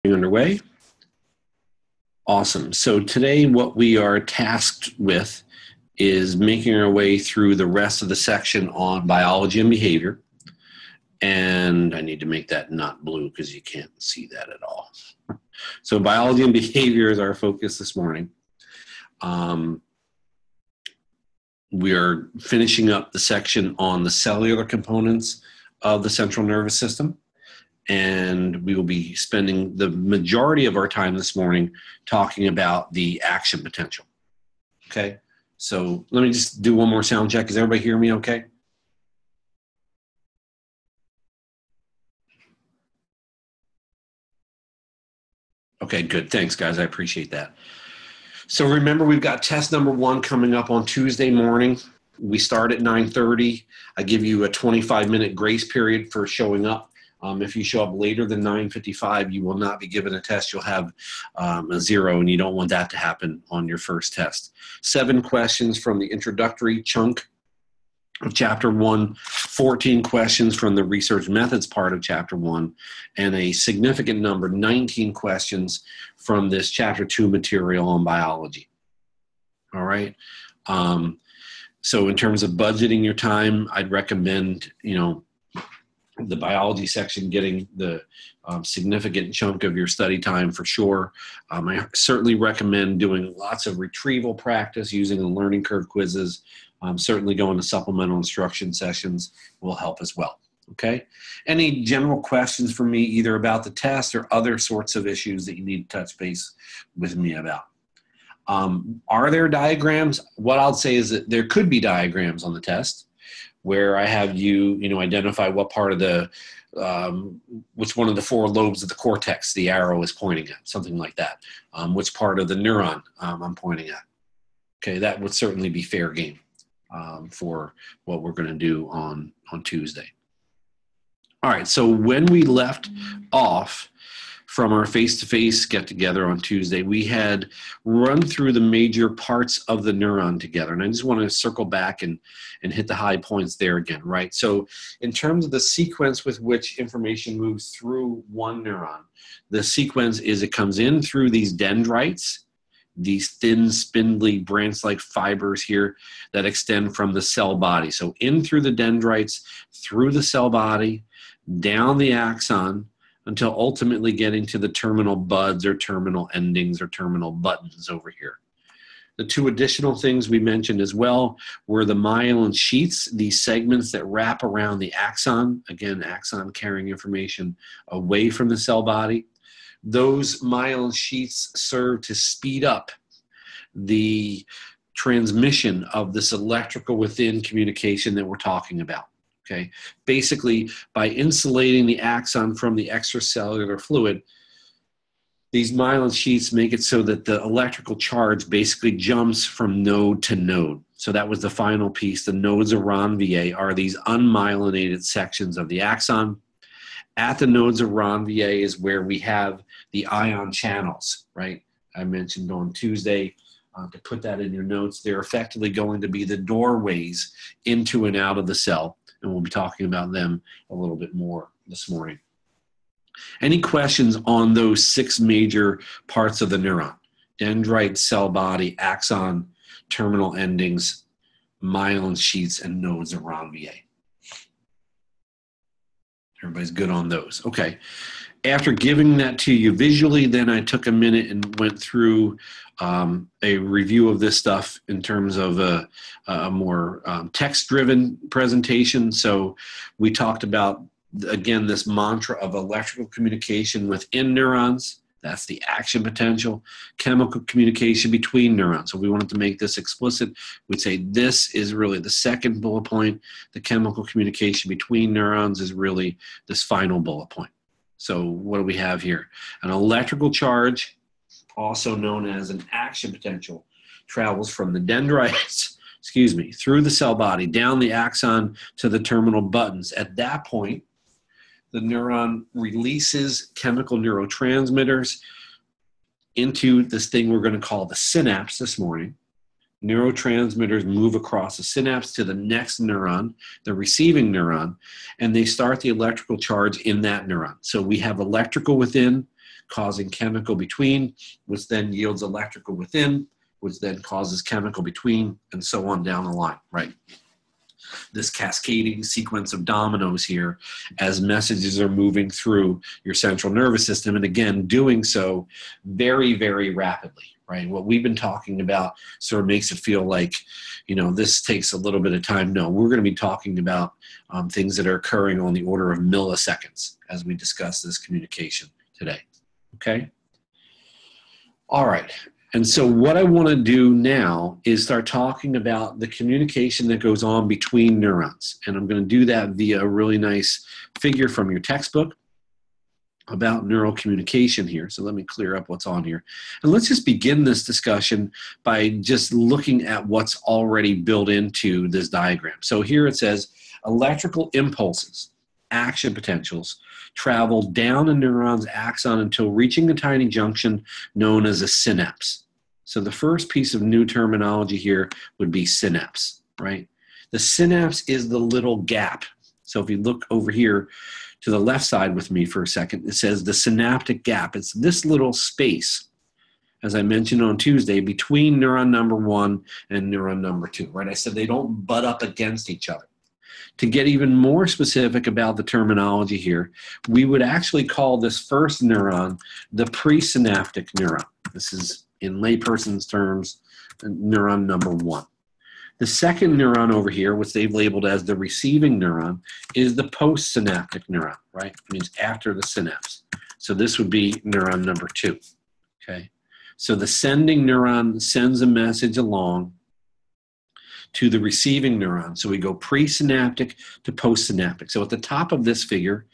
Underway. Awesome. So today what we are tasked with is making our way through the rest of the section on biology and behavior. And I need to make that not blue because you can't see that at all. So biology and behavior is our focus this morning. We are finishing up the section on the cellular components of the central nervous system. And we will be spending the majority of our time this morning talking about the action potential. Okay, so let me just do one more sound check. Does everybody hear me okay? Okay, good. Thanks, guys. I appreciate that. So remember, we've got test number 1 coming up on Tuesday morning. We start at 9:30. I give you a 25-minute grace period for showing up. If you show up later than 9:55, you will not be given a test. You'll have a 0, and you don't want that to happen on your first test. 7 questions from the introductory chunk of Chapter 1, 14 questions from the research methods part of Chapter 1, and a significant number, 19 questions from this Chapter 2 material on biology. All right? So in terms of budgeting your time, I'd recommend, the biology section getting the significant chunk of your study time for sure. I certainly recommend doing lots of retrieval practice using the learning curve quizzes. Certainly going to supplemental instruction sessions will help as well. Okay. Any general questions for me either about the test or other sorts of issues that you need to touch base with me about? Are there diagrams? What I'll say is that there could be diagrams on the test where I have you, identify what part of the, which one of the 4 lobes of the cortex the arrow is pointing at, something like that. Which part of the neuron I'm pointing at. Okay, that would certainly be fair game for what we're going to do on Tuesday. All right, so when we left off from our face-to-face get-together on Tuesday, we had run through the major parts of the neuron together. And I just want to circle back and hit the high points there again, right? So in terms of the sequence with which information moves through one neuron, the sequence is it comes in through these dendrites, these thin, spindly, branch-like fibers here that extend from the cell body. So in through the dendrites, through the cell body, down the axon, until ultimately getting to the terminal buds or terminal endings or terminal buttons over here. The 2 additional things we mentioned as well were the myelin sheaths, these segments that wrap around the axon, again, axon carrying information away from the cell body. Those myelin sheaths serve to speed up the transmission of this electrical within communication that we're talking about. Okay. Basically, by insulating the axon from the extracellular fluid, these myelin sheaths make it so that the electrical charge basically jumps from node to node. So that was the final piece. The nodes of Ranvier are these unmyelinated sections of the axon. At the nodes of Ranvier is where we have the ion channels, right? I mentioned on Tuesday, to put that in your notes, they're effectively going to be the doorways into and out of the cell. And we'll be talking about them a little bit more this morning. Any questions on those 6 major parts of the neuron? Dendrite, cell body, axon, terminal endings, myelin sheaths, and nodes of Ranvier. Everybody's good on those. Okay. After giving that to you visually, then I took a minute and went through a review of this stuff in terms of a more text-driven presentation. So we talked about, again, this mantra of electrical communication within neurons. That's the action potential. Chemical communication between neurons. So we wanted to make this explicit. We'd say this is really the second bullet point. The chemical communication between neurons is really this final bullet point. So what do we have here? An electrical charge, also known as an action potential, travels from the dendrites, through the cell body, down the axon to the terminal buttons. At that point, the neuron releases chemical neurotransmitters into this thing we're going to call the synapse this morning. neurotransmitters move across the synapse to the next neuron, the receiving neuron, and they start the electrical charge in that neuron. So we have electrical within, causing chemical between, which then yields electrical within, which then causes chemical between, and so on down the line, right? This cascading sequence of dominoes here as messages are moving through your central nervous system, and again, doing so very, very rapidly, right? What we've been talking about sort of makes it feel like, you know, this takes a little bit of time. No, we're going to be talking about things that are occurring on the order of milliseconds as we discuss this communication today, okay? All right. And so what I want to do now is start talking about the communication that goes on between neurons. And I'm going to do that via a really nice figure from your textbook about neural communication here. So let me clear up what's on here. And let's just begin this discussion by just looking at what's already built into this diagram. So here it says electrical impulses, action potentials, travel down a neuron's axon until reaching a tiny junction known as a synapse. So the first piece of new terminology here would be synapse, right? The synapse is the little gap. So if you look over here to the left side with me for a second, it says the synaptic gap. It's this little space, as I mentioned on Tuesday, between neuron number 1 and neuron number 2, right? I said they don't butt up against each other. To get even more specific about the terminology here, we would actually call this first neuron the presynaptic neuron. This is, in layperson's terms, neuron number 1. The second neuron over here, which they've labeled as the receiving neuron, is the postsynaptic neuron, right? It means after the synapse. So this would be neuron number 2, okay? So the sending neuron sends a message along to the receiving neuron. So we go presynaptic to postsynaptic. So at the top of this figure,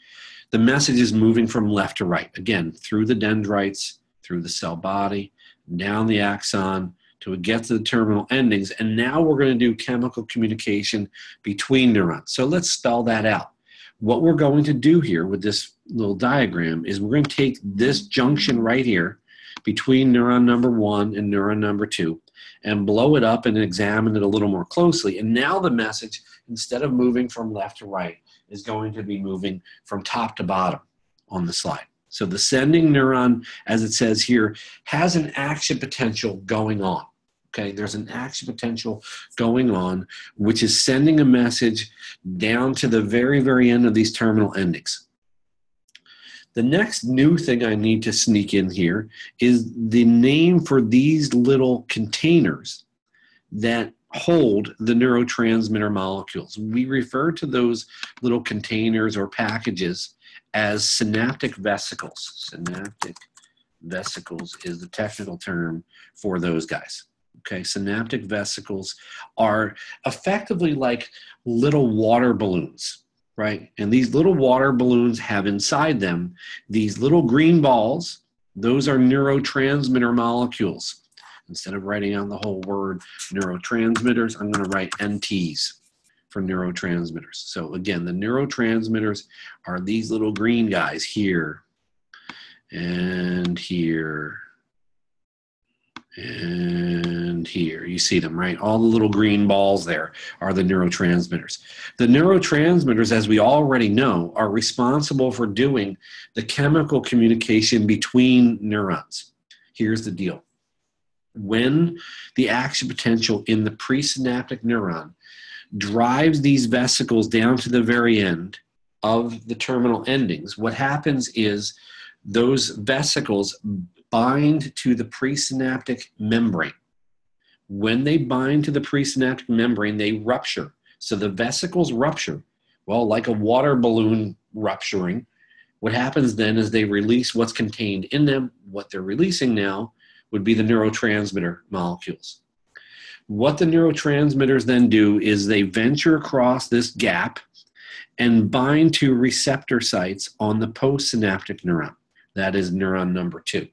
the message is moving from left to right. Again, through the dendrites, through the cell body, down the axon, till we get to the terminal endings. And now we're going to do chemical communication between neurons. So let's spell that out. What we're going to do here with this little diagram is we're going to take this junction right here between neuron number 1 and neuron number 2 and blow it up and examine it a little more closely. And now the message, instead of moving from left to right, is going to be moving from top to bottom on the slide. So the sending neuron, as it says here, has an action potential going on. Okay, there's an action potential going on, which is sending a message down to the very, very end of these terminal endings. The next new thing I need to sneak in here is the name for these little containers that hold the neurotransmitter molecules. We refer to those little containers or packages as synaptic vesicles. Synaptic vesicles is the technical term for those guys. Okay, synaptic vesicles are effectively like little water balloons, right? And these little water balloons have inside them these little green balls. Those are neurotransmitter molecules. Instead of writing out the whole word neurotransmitters, I'm going to write NTs for neurotransmitters. So again, the neurotransmitters are these little green guys here and here and here. You see them, right? All the little green balls there are the neurotransmitters. The neurotransmitters, as we already know, are responsible for doing the chemical communication between neurons. Here's the deal. When the action potential in the presynaptic neuron drives these vesicles down to the very end of the terminal endings, what happens is those vesicles bind to the presynaptic membrane. When they bind to the presynaptic membrane, they rupture. So the vesicles rupture. Well, like a water balloon rupturing, what happens then is they release what's contained in them. What they're releasing now would be the neurotransmitter molecules. What the neurotransmitters then do is they venture across this gap and bind to receptor sites on the postsynaptic neuron. That is neuron number 2.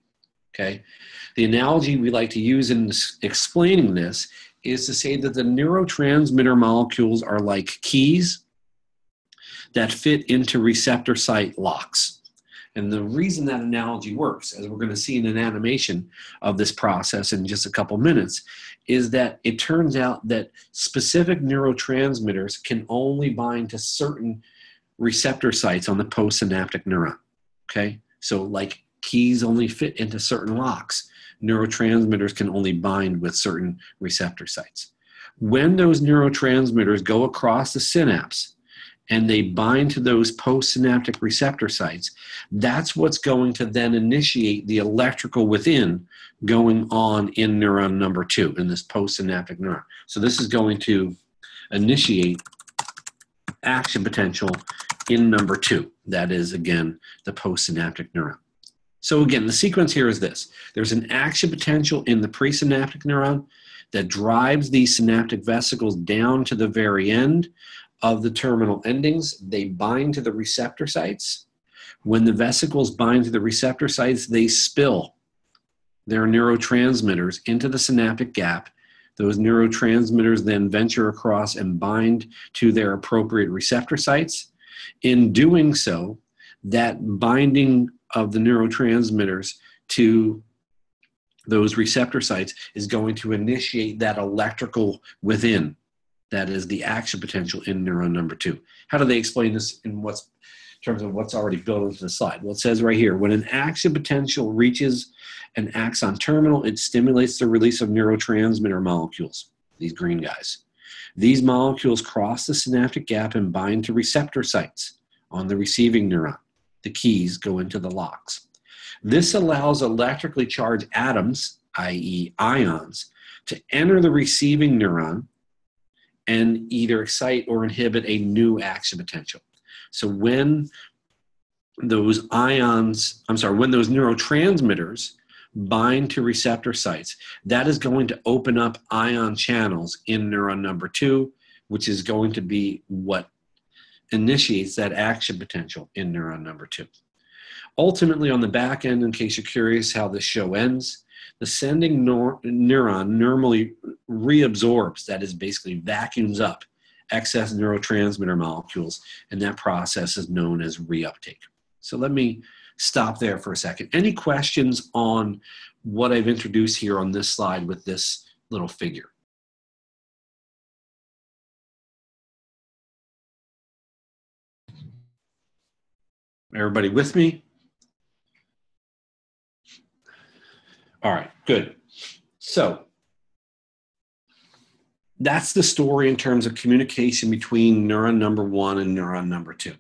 Okay? The analogy we like to use in explaining this is to say that the neurotransmitter molecules are like keys that fit into receptor site locks. And the reason that analogy works, as we're going to see in an animation of this process in just a couple minutes, is that it turns out that specific neurotransmitters can only bind to certain receptor sites on the postsynaptic neuron. Okay? So like Keys only fit into certain locks. Neurotransmitters can only bind with certain receptor sites. When those neurotransmitters go across the synapse and they bind to those postsynaptic receptor sites, that's what's going to then initiate the electrical within going on in neuron number 2, in this postsynaptic neuron. So this is going to initiate action potential in number 2. That is, again, the postsynaptic neuron. So again, the sequence here is this. There's an action potential in the presynaptic neuron that drives these synaptic vesicles down to the very end of the terminal endings. They bind to the receptor sites. When the vesicles bind to the receptor sites, they spill their neurotransmitters into the synaptic gap. Those neurotransmitters then venture across and bind to their appropriate receptor sites. In doing so, that binding of the neurotransmitters to those receptor sites is going to initiate that electrical within. That is the action potential in neuron number 2. How do they explain this in terms of what's already built into the slide? Well, it says right here, when an action potential reaches an axon terminal, it stimulates the release of neurotransmitter molecules, these green guys. These molecules cross the synaptic gap and bind to receptor sites on the receiving neuron. The keys go into the locks. This allows electrically charged atoms, i.e. ions, to enter the receiving neuron and either excite or inhibit a new action potential. So when those neurotransmitters bind to receptor sites, that is going to open up ion channels in neuron number 2, which is going to be what initiates that action potential in neuron number 2. Ultimately, on the back end, in case you're curious how this show ends, the sending neuron normally reabsorbs, that is basically vacuums up excess neurotransmitter molecules, and that process is known as reuptake. So let me stop there for a second. Any questions on what I've introduced here on this slide with this little figure? Everybody with me? All right, good. So that's the story in terms of communication between neuron number 1 and neuron number 2.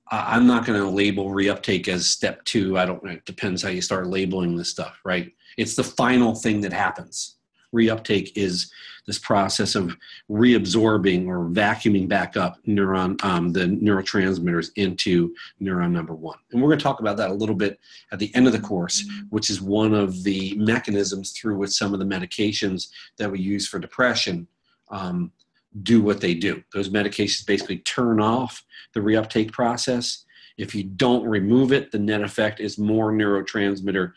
I'm not going to label reuptake as step 2. It depends how you start labeling this stuff, right? It's the final thing that happens. Reuptake is this process of reabsorbing or vacuuming back up the neurotransmitters into neuron number 1. And we're going to talk about that a little bit at the end of the course, which is one of the mechanisms through which some of the medications that we use for depression do what they do. Those medications basically turn off the reuptake process. If you don't remove it, the net effect is more neurotransmitter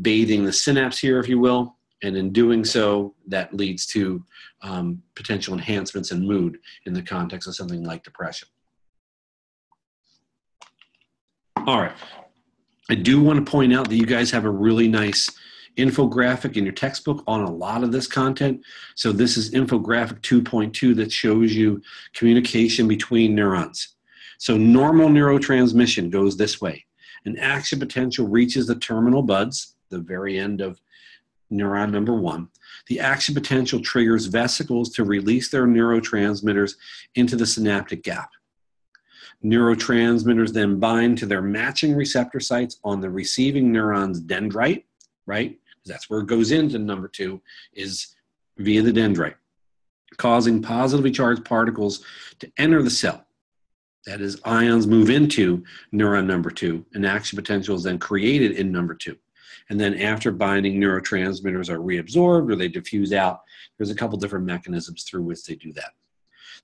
bathing the synapse here, if you will. And in doing so, that leads to potential enhancements in mood in the context of something like depression. All right. I do want to point out that you guys have a really nice infographic in your textbook on a lot of this content. So this is infographic 2.2 that shows you communication between neurons. So normal neurotransmission goes this way. An action potential reaches the terminal buds, the very end of neuron number 1. The action potential triggers vesicles to release their neurotransmitters into the synaptic gap. Neurotransmitters then bind to their matching receptor sites on the receiving neuron's dendrite, right? That's where it goes into number 2, is via the dendrite, causing positively charged particles to enter the cell. That is, ions move into neuron number 2, and action potential is then created in number 2. And then after binding, neurotransmitters are reabsorbed or they diffuse out. There's a couple different mechanisms through which they do that.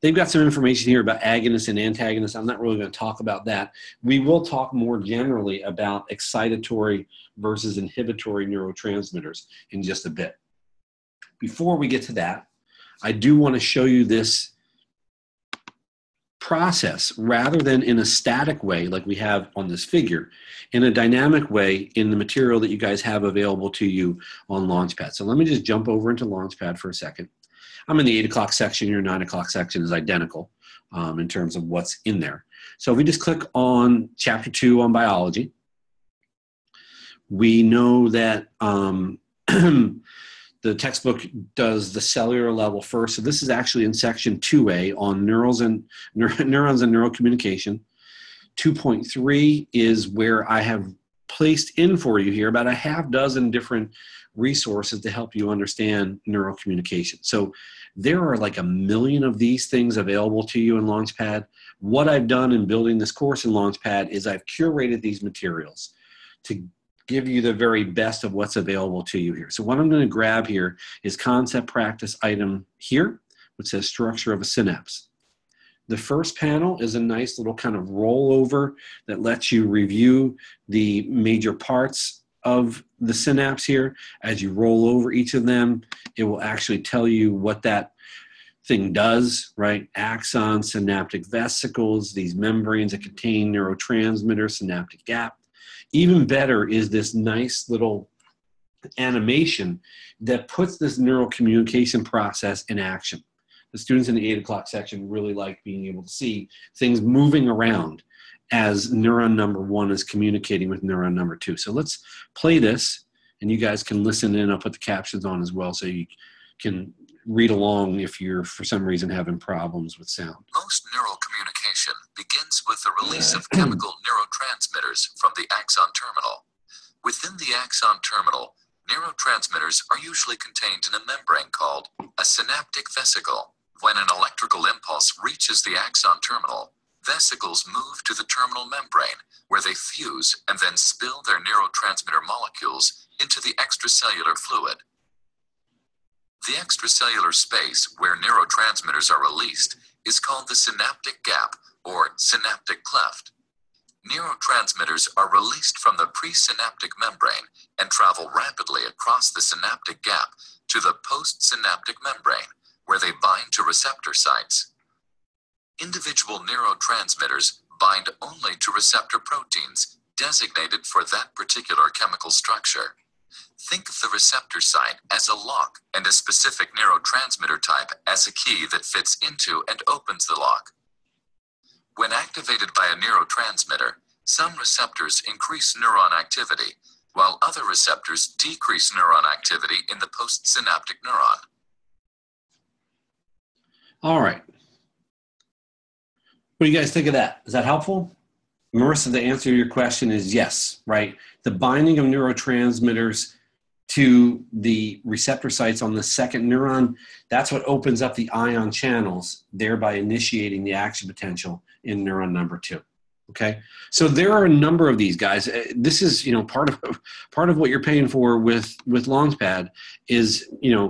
They've got some information here about agonists and antagonists. I'm not really going to talk about that. We will talk more generally about excitatory versus inhibitory neurotransmitters in just a bit. Before we get to that, I do want to show you this process rather than in a static way like we have on this figure, in a dynamic way in the material that you guys have available to you on Launchpad. So let me just jump over into Launchpad for a second. I'm in the 8 o'clock section. Your 9 o'clock section is identical in terms of what's in there. So if we just click on Chapter 2 on biology, We know that the textbook does the cellular level first. So this is actually in section 2A on neurons and neural communication. 2.3 is where I have placed in for you here about a half dozen different resources to help you understand neural communication. So there are like 1 million of these things available to you in Launchpad. What I've done in building this course in Launchpad is I've curated these materials to give you the very best of what's available to you here. So what I'm going to grab here is concept practice item here, which says structure of a synapse. The first panel is a nice little kind of rollover that lets you review the major parts of the synapse here. As you roll over each of them, it will actually tell you what that thing does, right? Axons, synaptic vesicles, these membranes that contain neurotransmitters, synaptic gap. Even better is this nice little animation that puts this neural communication process in action. The students in the 8 o'clock section really like being able to see things moving around as neuron number 1 is communicating with neuron number 2. So let's play this, and you guys can listen in. I'll put the captions on as well so you can read along if you're, for some reason, having problems with sound. Most neural communication begins with the release of chemical neurotransmitters from the axon terminal. Within the axon terminal, neurotransmitters are usually contained in a membrane called a synaptic vesicle. When an electrical impulse reaches the axon terminal, vesicles move to the terminal membrane, where they fuse and then spill their neurotransmitter molecules into the extracellular fluid. The extracellular space where neurotransmitters are released is called the synaptic gap or synaptic cleft. Neurotransmitters are released from the presynaptic membrane and travel rapidly across the synaptic gap to the postsynaptic membrane, where they bind to receptor sites. Individual neurotransmitters bind only to receptor proteins designated for that particular chemical structure. Think of the receptor site as a lock and a specific neurotransmitter type as a key that fits into and opens the lock. When activated by a neurotransmitter, some receptors increase neuron activity, while other receptors decrease neuron activity in the postsynaptic neuron. All right. What do you guys think of that? Is that helpful? Marissa, the answer to your question is yes, right? The binding of neurotransmitters to the receptor sites on the second neuron, that's what opens up the ion channels, thereby initiating the action potential in neuron number 2. Okay, so there are a number of these guys. This is, part of what you're paying for with Launchpad is,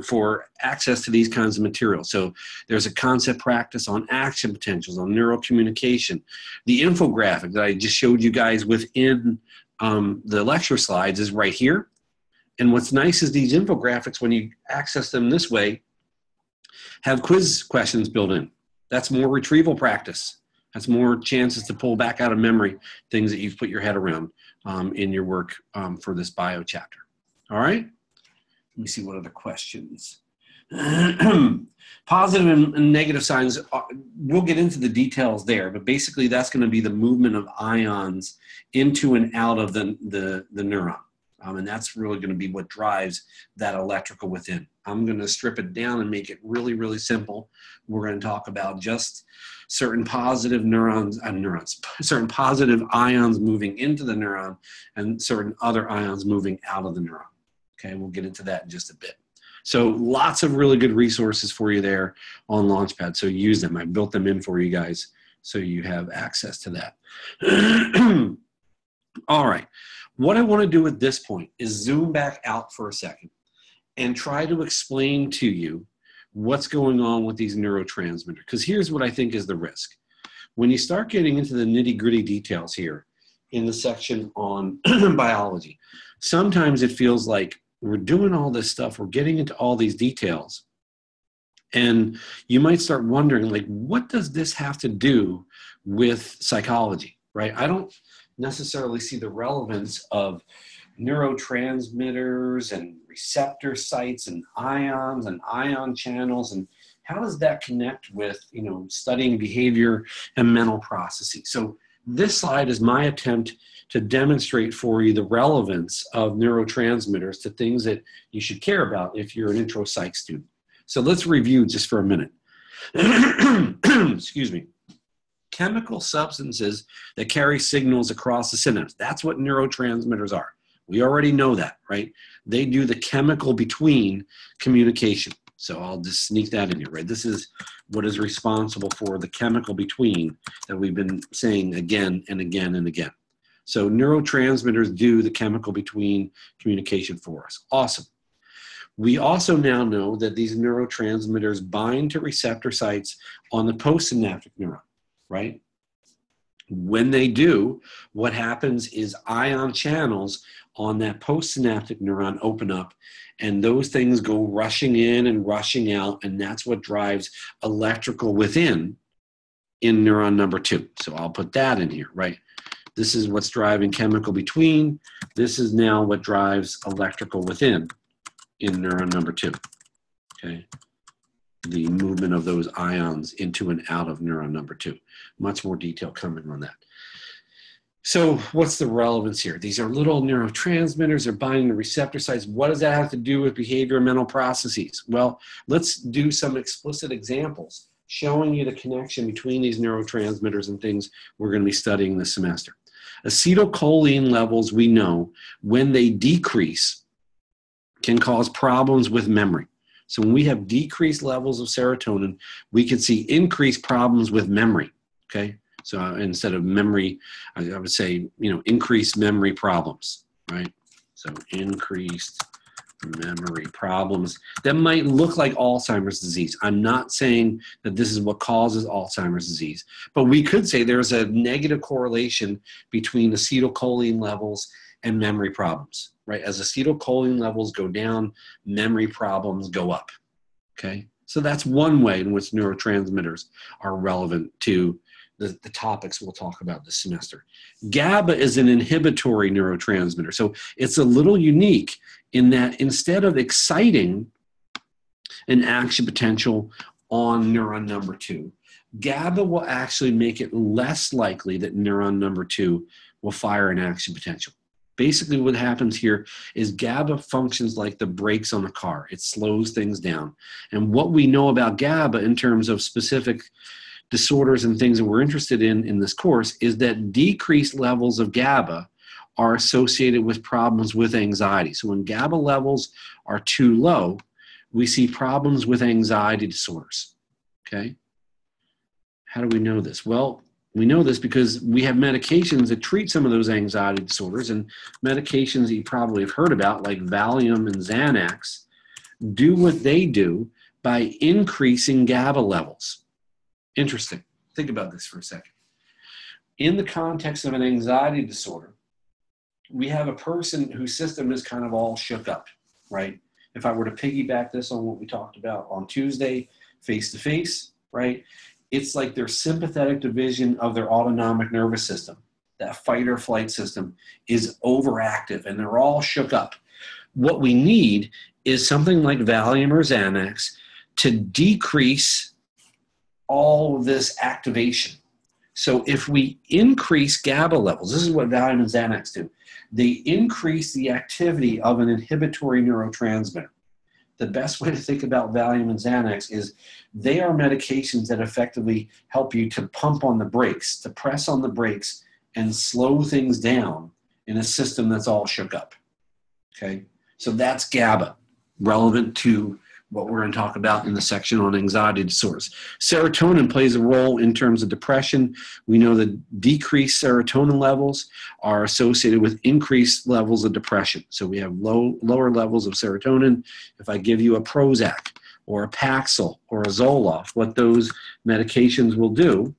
for access to these kinds of materials. So there's a concept practice on action potentials, on neural communication. The infographic that I just showed you guys within the lecture slides is right here. And what's nice is these infographics, when you access them this way, have quiz questions built in. That's more retrieval practice. That's more chances to pull back out of memory things that you've put your head around in your work for this bio chapter. All right? Let me see what other questions. Positive and negative signs, we'll get into the details there, but basically that's going to be the movement of ions into and out of the neuron. And that's really going to be what drives that electrical within. I'm going to strip it down and make it really, really simple. We're going to talk about just certain positive certain positive ions moving into the neuron and certain other ions moving out of the neuron. Okay, we'll get into that in just a bit. So lots of really good resources for you there on Launchpad. So use them. I built them in for you guys so you have access to that. All right. What I want to do at this point is zoom back out for a second and try to explain to you what's going on with these neurotransmitters. Because here's what I think is the risk. When you start getting into the nitty-gritty details here in the section on biology, sometimes it feels like we're doing all this stuff, we're getting into all these details, and you might start wondering, like, what does this have to do with psychology, right? I don't necessarily see the relevance of neurotransmitters and receptor sites and ions and ion channels, and how does that connect with studying behavior and mental processes. So This slide is my attempt to demonstrate for you the relevance of neurotransmitters to things that you should care about if you're an intro psych student. So let's review just for a minute. Excuse me. Chemical substances that carry signals across the synapse. That's what neurotransmitters are. We already know that, right? They do the chemical between communication. So I'll just sneak that in here, right? This is what is responsible for the chemical between that we've been saying again and again and again. So neurotransmitters do the chemical between communication for us. Awesome. We also now know that these neurotransmitters bind to receptor sites on the postsynaptic neuron, right? When they do, what happens is ion channels on that postsynaptic neuron open up, and those things go rushing in and rushing out, and that's what drives electrical within in neuron number 2. So I'll put that in here, right? This is what's driving chemical between. This is now what drives electrical within in neuron number 2, okay? The movement of those ions into and out of neuron number 2. Much more detail coming on that. So what's the relevance here? These are little neurotransmitters. They're binding to receptor sites. What does that have to do with behavior and mental processes? Well, let's do some explicit examples showing you the connection between these neurotransmitters and things we're going to be studying this semester. Acetylcholine levels, we know, when they decrease, can cause problems with memory. So when we have decreased levels of serotonin, we can see increased problems with memory, okay? So instead of memory, I would say, increased memory problems, right? So increased memory problems that might look like Alzheimer's disease. I'm not saying that this is what causes Alzheimer's disease, but we could say there's a negative correlation between acetylcholine levels and memory problems, right? As acetylcholine levels go down, memory problems go up, okay? So that's one way in which neurotransmitters are relevant to the topics we'll talk about this semester. GABA is an inhibitory neurotransmitter. So it's a little unique in that instead of exciting an action potential on neuron number 2, GABA will actually make it less likely that neuron number 2 will fire an action potential. Basically what happens here is GABA functions like the brakes on a car. It slows things down. And what we know about GABA in terms of specific disorders and things that we're interested in this course is that decreased levels of GABA are associated with problems with anxiety. So when GABA levels are too low, we see problems with anxiety disorders, okay? How do we know this? Well, we know this because we have medications that treat some of those anxiety disorders, and medications that you probably have heard about, like Valium and Xanax, do what they do by increasing GABA levels. Interesting. Think about this for a second. In the context of an anxiety disorder, we have a person whose system is kind of all shook up, right? If I were to piggyback this on what we talked about on Tuesday, face-to-face, right? It's like their sympathetic division of their autonomic nervous system, that fight or flight system, is overactive and they're all shook up. What we need is something like Valium or Xanax to decrease all of this activation. So if we increase GABA levels, this is what Valium and Xanax do. They increase the activity of an inhibitory neurotransmitter. The best way to think about Valium and Xanax is they are medications that effectively help you to pump on the brakes, to press on the brakes and slow things down in a system that's all shook up, okay? So that's GABA, relevant to what we're going to talk about in the section on anxiety disorders. Serotonin plays a role in terms of depression. We know that decreased serotonin levels are associated with increased levels of depression. So we have lower levels of serotonin. If I give you a Prozac or a Paxil or a Zoloft, what those medications will do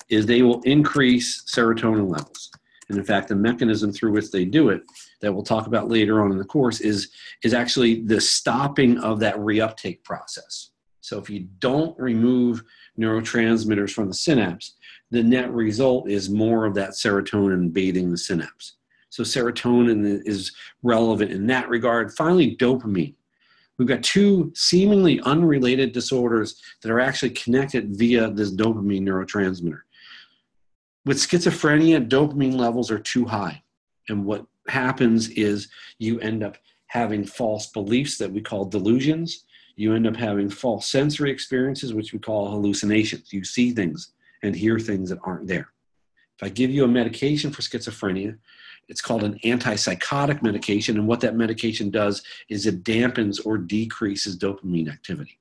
is they will increase serotonin levels. And in fact, the mechanism through which they do it that we'll talk about later on in the course is actually the stopping of that reuptake process. So if you don't remove neurotransmitters from the synapse, the net result is more of that serotonin bathing the synapse. So serotonin is relevant in that regard. Finally, dopamine. We've got two seemingly unrelated disorders that are actually connected via this dopamine neurotransmitter. With schizophrenia, dopamine levels are too high. And what happens is you end up having false beliefs that we call delusions. You end up having false sensory experiences, which we call hallucinations. You see things and hear things that aren't there. If I give you a medication for schizophrenia, it's called an antipsychotic medication. And what that medication does is it dampens or decreases dopamine activity.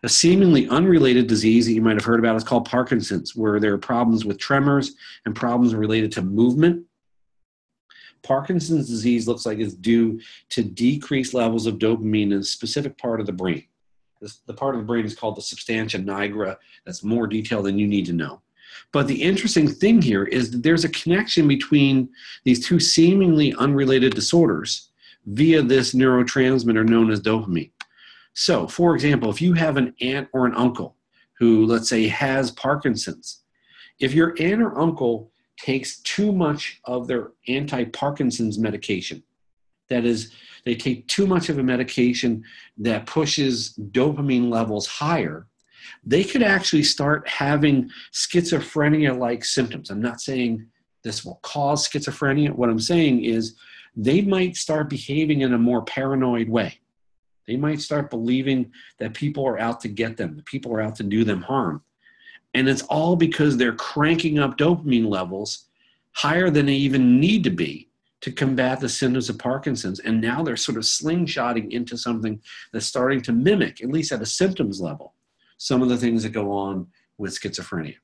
A seemingly unrelated disease that you might have heard about is called Parkinson's, where there are problems with tremors and problems related to movement. Parkinson's disease looks like it's due to decreased levels of dopamine in a specific part of the brain. The part of the brain is called the substantia nigra. That's more detail than you need to know. But the interesting thing here is that there's a connection between these two seemingly unrelated disorders via this neurotransmitter known as dopamine. So, for example, if you have an aunt or an uncle who, let's say, has Parkinson's, if your aunt or uncle takes too much of their anti-Parkinson's medication, that is, they take too much of a medication that pushes dopamine levels higher, they could actually start having schizophrenia-like symptoms. I'm not saying this will cause schizophrenia. What I'm saying is they might start behaving in a more paranoid way. They might start believing that people are out to get them, that people are out to do them harm. And it's all because they're cranking up dopamine levels higher than they even need to be to combat the symptoms of Parkinson's. And now they're sort of slingshotting into something that's starting to mimic, at least at a symptoms level, some of the things that go on with schizophrenia.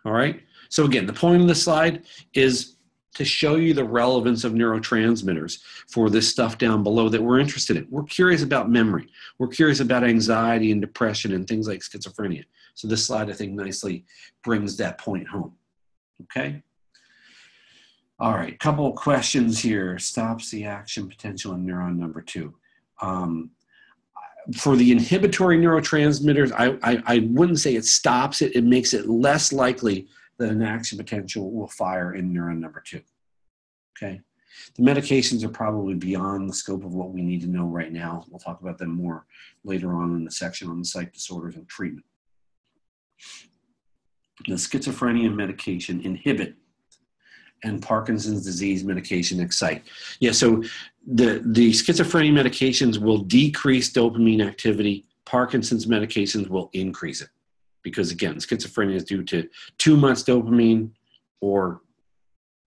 All right? So again, the point of the slide is to show you the relevance of neurotransmitters for this stuff down below that we're interested in. We're curious about memory. We're curious about anxiety and depression and things like schizophrenia. So this slide, I think, nicely brings that point home. Okay? All right, couple of questions here. Stops the action potential in neuron number 2. For the inhibitory neurotransmitters, I wouldn't say it stops it. It makes it less likely that an action potential will fire in neuron number 2. Okay? The medications are probably beyond the scope of what we need to know right now. We'll talk about them more later on in the section on the psych disorders and treatment. The schizophrenia medication inhibit and Parkinson's disease medication excite. Yeah, so the schizophrenia medications will decrease dopamine activity. Parkinson's medications will increase it. Because again, schizophrenia is due to too much dopamine, or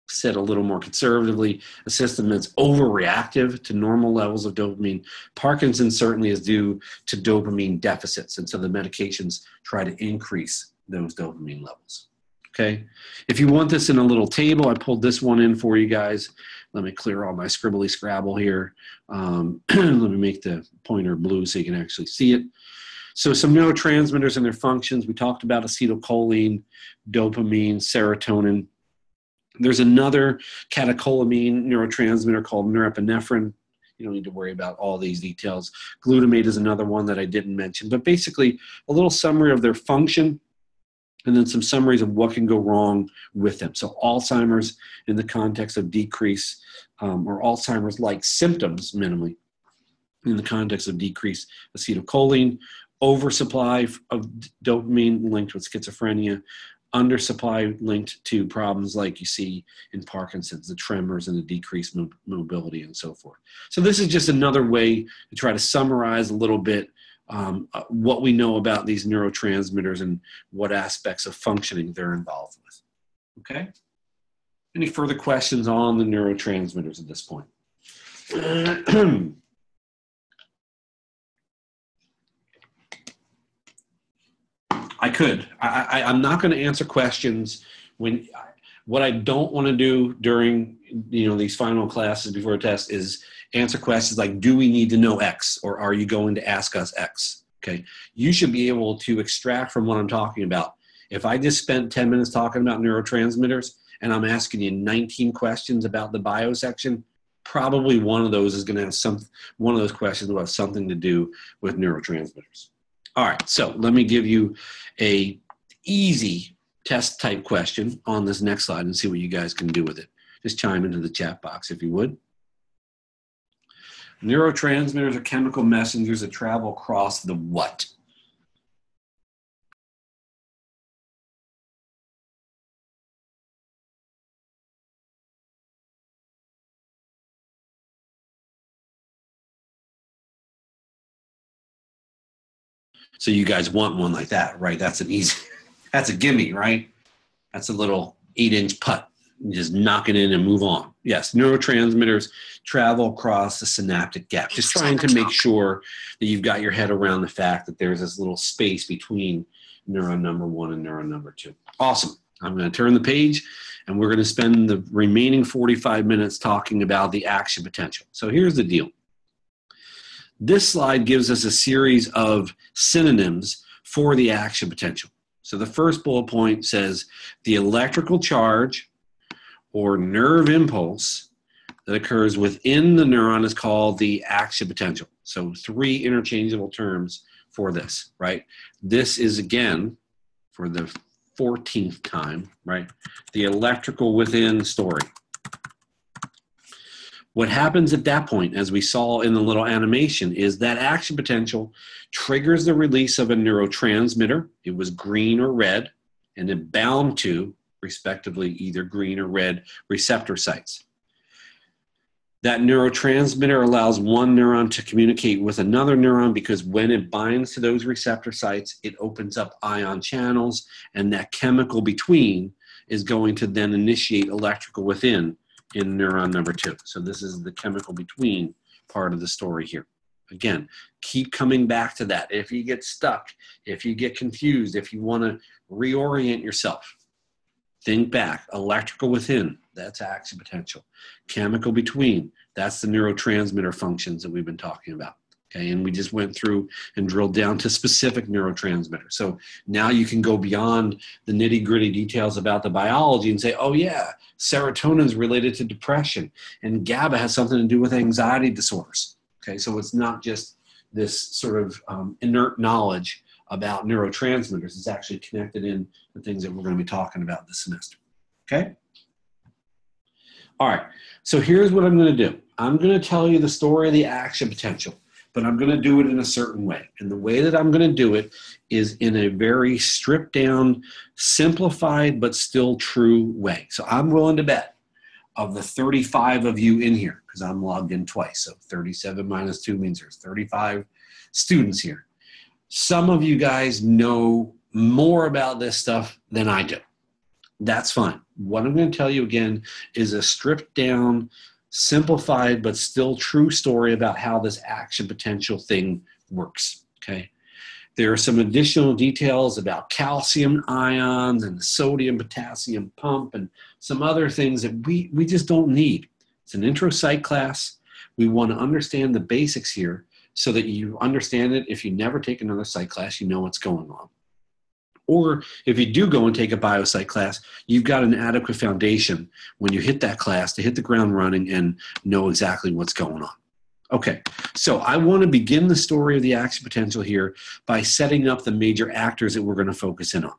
said a little more conservatively, a system that's overreactive to normal levels of dopamine. Parkinson's certainly is due to dopamine deficits, and so the medications try to increase those dopamine levels. Okay? If you want this in a little table, I pulled this one in for you guys. Let me clear all my scribbly scrabble here. Let me make the pointer blue so you can actually see it. So some neurotransmitters and their functions. We talked about acetylcholine, dopamine, serotonin. There's another catecholamine neurotransmitter called norepinephrine. You don't need to worry about all these details. Glutamate is another one that I didn't mention. But basically, a little summary of their function, and then some summaries of what can go wrong with them. So Alzheimer's in the context of decrease, or Alzheimer's-like symptoms minimally, in the context of decreased acetylcholine, oversupply of dopamine linked with schizophrenia, undersupply linked to problems like you see in Parkinson's, the tremors and the decreased mobility and so forth. So this is just another way to try to summarize a little bit what we know about these neurotransmitters and what aspects of functioning they're involved with. Okay? Any further questions on the neurotransmitters at this point? I could. I'm not going to answer questions when. What I don't want to do during these final classes before a test is answer questions like, "Do we need to know X?" or "Are you going to ask us X?" Okay, you should be able to extract from what I'm talking about. If I just spent 10 minutes talking about neurotransmitters and I'm asking you 19 questions about the bio section, probably one of those is going to have one of those questions will have something to do with neurotransmitters. All right, so let me give you a easy test type question on this next slide and see what you guys can do with it. Just chime into the chat box if you would. Neurotransmitters are chemical messengers that travel across the what? So you guys want one like that, right? That's an easy, that's a gimme, right? That's a little 8-inch putt. You just knock it in and move on. Yes, neurotransmitters travel across the synaptic gap. Just trying to make sure that you've got your head around the fact that there's this little space between neuron number 1 and neuron number 2. Awesome. I'm going to turn the page, and we're going to spend the remaining 45 minutes talking about the action potential. So here's the deal. This slide gives us a series of synonyms for the action potential. So the first bullet point says the electrical charge or nerve impulse that occurs within the neuron is called the action potential. So 3 interchangeable terms for this, right? This is, again, for the 14th time, right? The electrical within story. What happens at that point, as we saw in the little animation, is that action potential triggers the release of a neurotransmitter. It was green or red, and it bound to, respectively, either green or red receptor sites. That neurotransmitter allows one neuron to communicate with another neuron because when it binds to those receptor sites, it opens up ion channels, and that chemical between is going to then initiate electrical within in neuron number 2. So this is the chemical between part of the story here. Again, keep coming back to that. If you get stuck, if you get confused, if you want to reorient yourself, think back. Electrical within, that's action potential. Chemical between, that's the neurotransmitter functions that we've been talking about. Okay, and we just went through and drilled down to specific neurotransmitters. So now you can go beyond the nitty-gritty details about the biology and say, oh yeah, serotonin is related to depression, and GABA has something to do with anxiety disorders. Okay, so it's not just this sort of inert knowledge about neurotransmitters. It's actually connected in the things that we're going to be talking about this semester. Okay? All right, so here's what I'm going to do. I'm going to tell you the story of the action potential, but I'm going to do it in a certain way. And the way that I'm going to do it is in a very stripped down, simplified, but still true way. So I'm willing to bet of the 35 of you in here, because I'm logged in twice, so 37 minus 2 means there's 35 students here. Some of you guys know more about this stuff than I do. That's fine. What I'm going to tell you again is a stripped down, simplified, but still true story about how this action potential thing works, okay? There are some additional details about calcium ions and the sodium potassium pump and some other things that we just don't need. It's an intro psych class. We want to understand the basics here so that you understand it. If you never take another psych class, you know what's going on. Or if you do go and take a biopsych class, you've got an adequate foundation when you hit that class to hit the ground running and know exactly what's going on. Okay, so I want to begin the story of the action potential here by setting up the major actors that we're going to focus in on.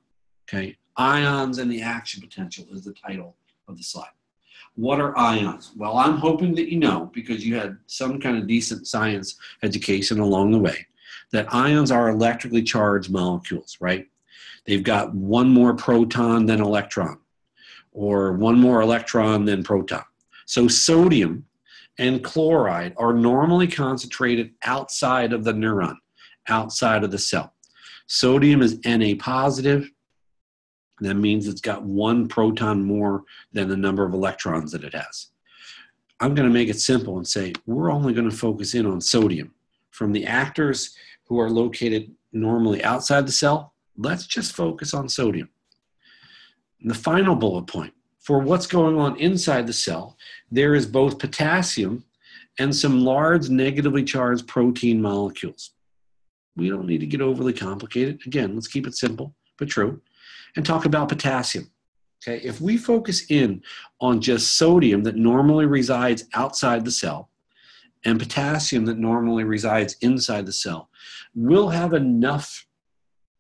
Okay, ions and the action potential is the title of the slide. What are ions? Well, I'm hoping that you know, because you had some kind of decent science education along the way, that ions are electrically charged molecules, right? They've got one more proton than electron, or one more electron than proton. So sodium and chloride are normally concentrated outside of the neuron, outside of the cell. Sodium is Na positive. That means it's got one proton more than the number of electrons that it has. I'm going to make it simple and say we're only going to focus in on sodium. From the actors who are located normally outside the cell, let's just focus on sodium. And the final bullet point, for what's going on inside the cell, there is both potassium and some large negatively charged protein molecules. We don't need to get overly complicated. Again, let's keep it simple but true and talk about potassium. Okay, if we focus in on just sodium that normally resides outside the cell and potassium that normally resides inside the cell, we'll have enough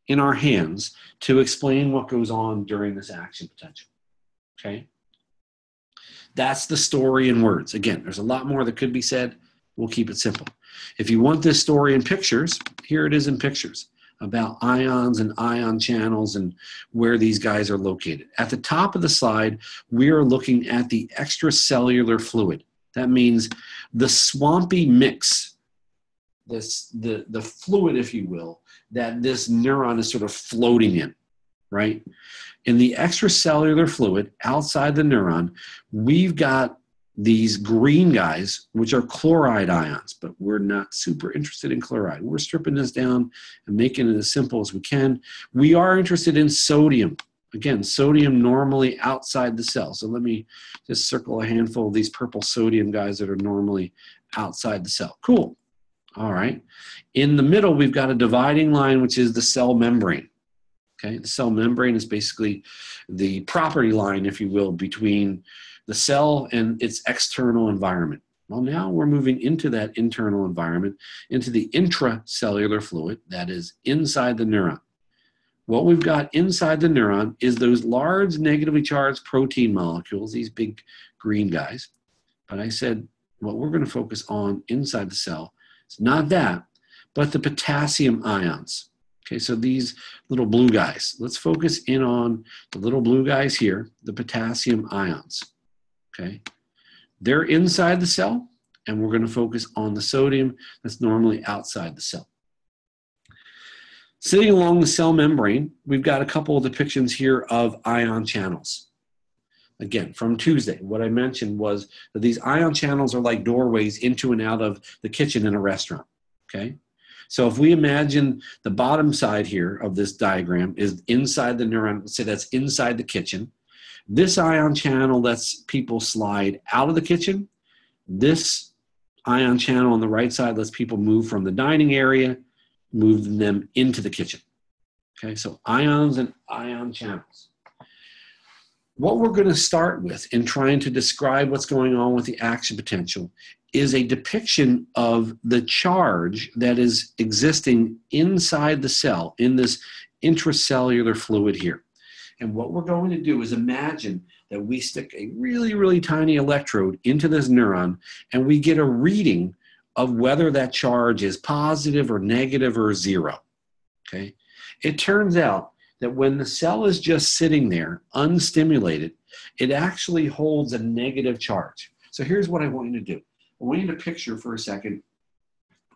in our hands to explain what goes on during this action potential. Okay? That's the story in words. Again, there's a lot more that could be said. We'll keep it simple. If you want this story in pictures, here it is in pictures about ions and ion channels and where these guys are located. At the top of the slide, we are looking at the extracellular fluid. That means the swampy mix the fluid, if you will, that this neuron is sort of floating in, right? In the extracellular fluid outside the neuron, we've got these green guys, which are chloride ions, but we're not super interested in chloride. We're stripping this down and making it as simple as we can. We are interested in sodium. Again, sodium normally outside the cell. So let me just circle a handful of these purple sodium guys that are normally outside the cell. Cool. All right. In the middle, we've got a dividing line, which is the cell membrane. Okay. The cell membrane is basically the property line, if you will, between the cell and its external environment. Well, now we're moving into that internal environment, into the intracellular fluid that is inside the neuron. What we've got inside the neuron is those large negatively charged protein molecules, these big green guys. But I said what we're going to focus on inside the cell is not that, but the potassium ions. Okay, so these little blue guys. Let's focus in on the little blue guys here, the potassium ions. Okay, they're inside the cell, and we're going to focus on the sodium that's normally outside the cell. Sitting along the cell membrane, we've got a couple of depictions here of ion channels. Again, from Tuesday, what I mentioned was that these ion channels are like doorways into and out of the kitchen in a restaurant. Okay, so if we imagine the bottom side here of this diagram is inside the neuron, let's say that's inside the kitchen. This ion channel lets people slide out of the kitchen. This ion channel on the right side lets people move from the dining area, move them into the kitchen. Okay, so ions and ion channels. What we're going to start with in trying to describe what's going on with the action potential is a depiction of the charge that is existing inside the cell in this intracellular fluid here. And what we're going to do is imagine that we stick a really, really tiny electrode into this neuron and we get a reading of whether that charge is positive or negative or zero. Okay? It turns out that when the cell is just sitting there unstimulated, it actually holds a negative charge. So here's what I want you to do. I want you to picture for a second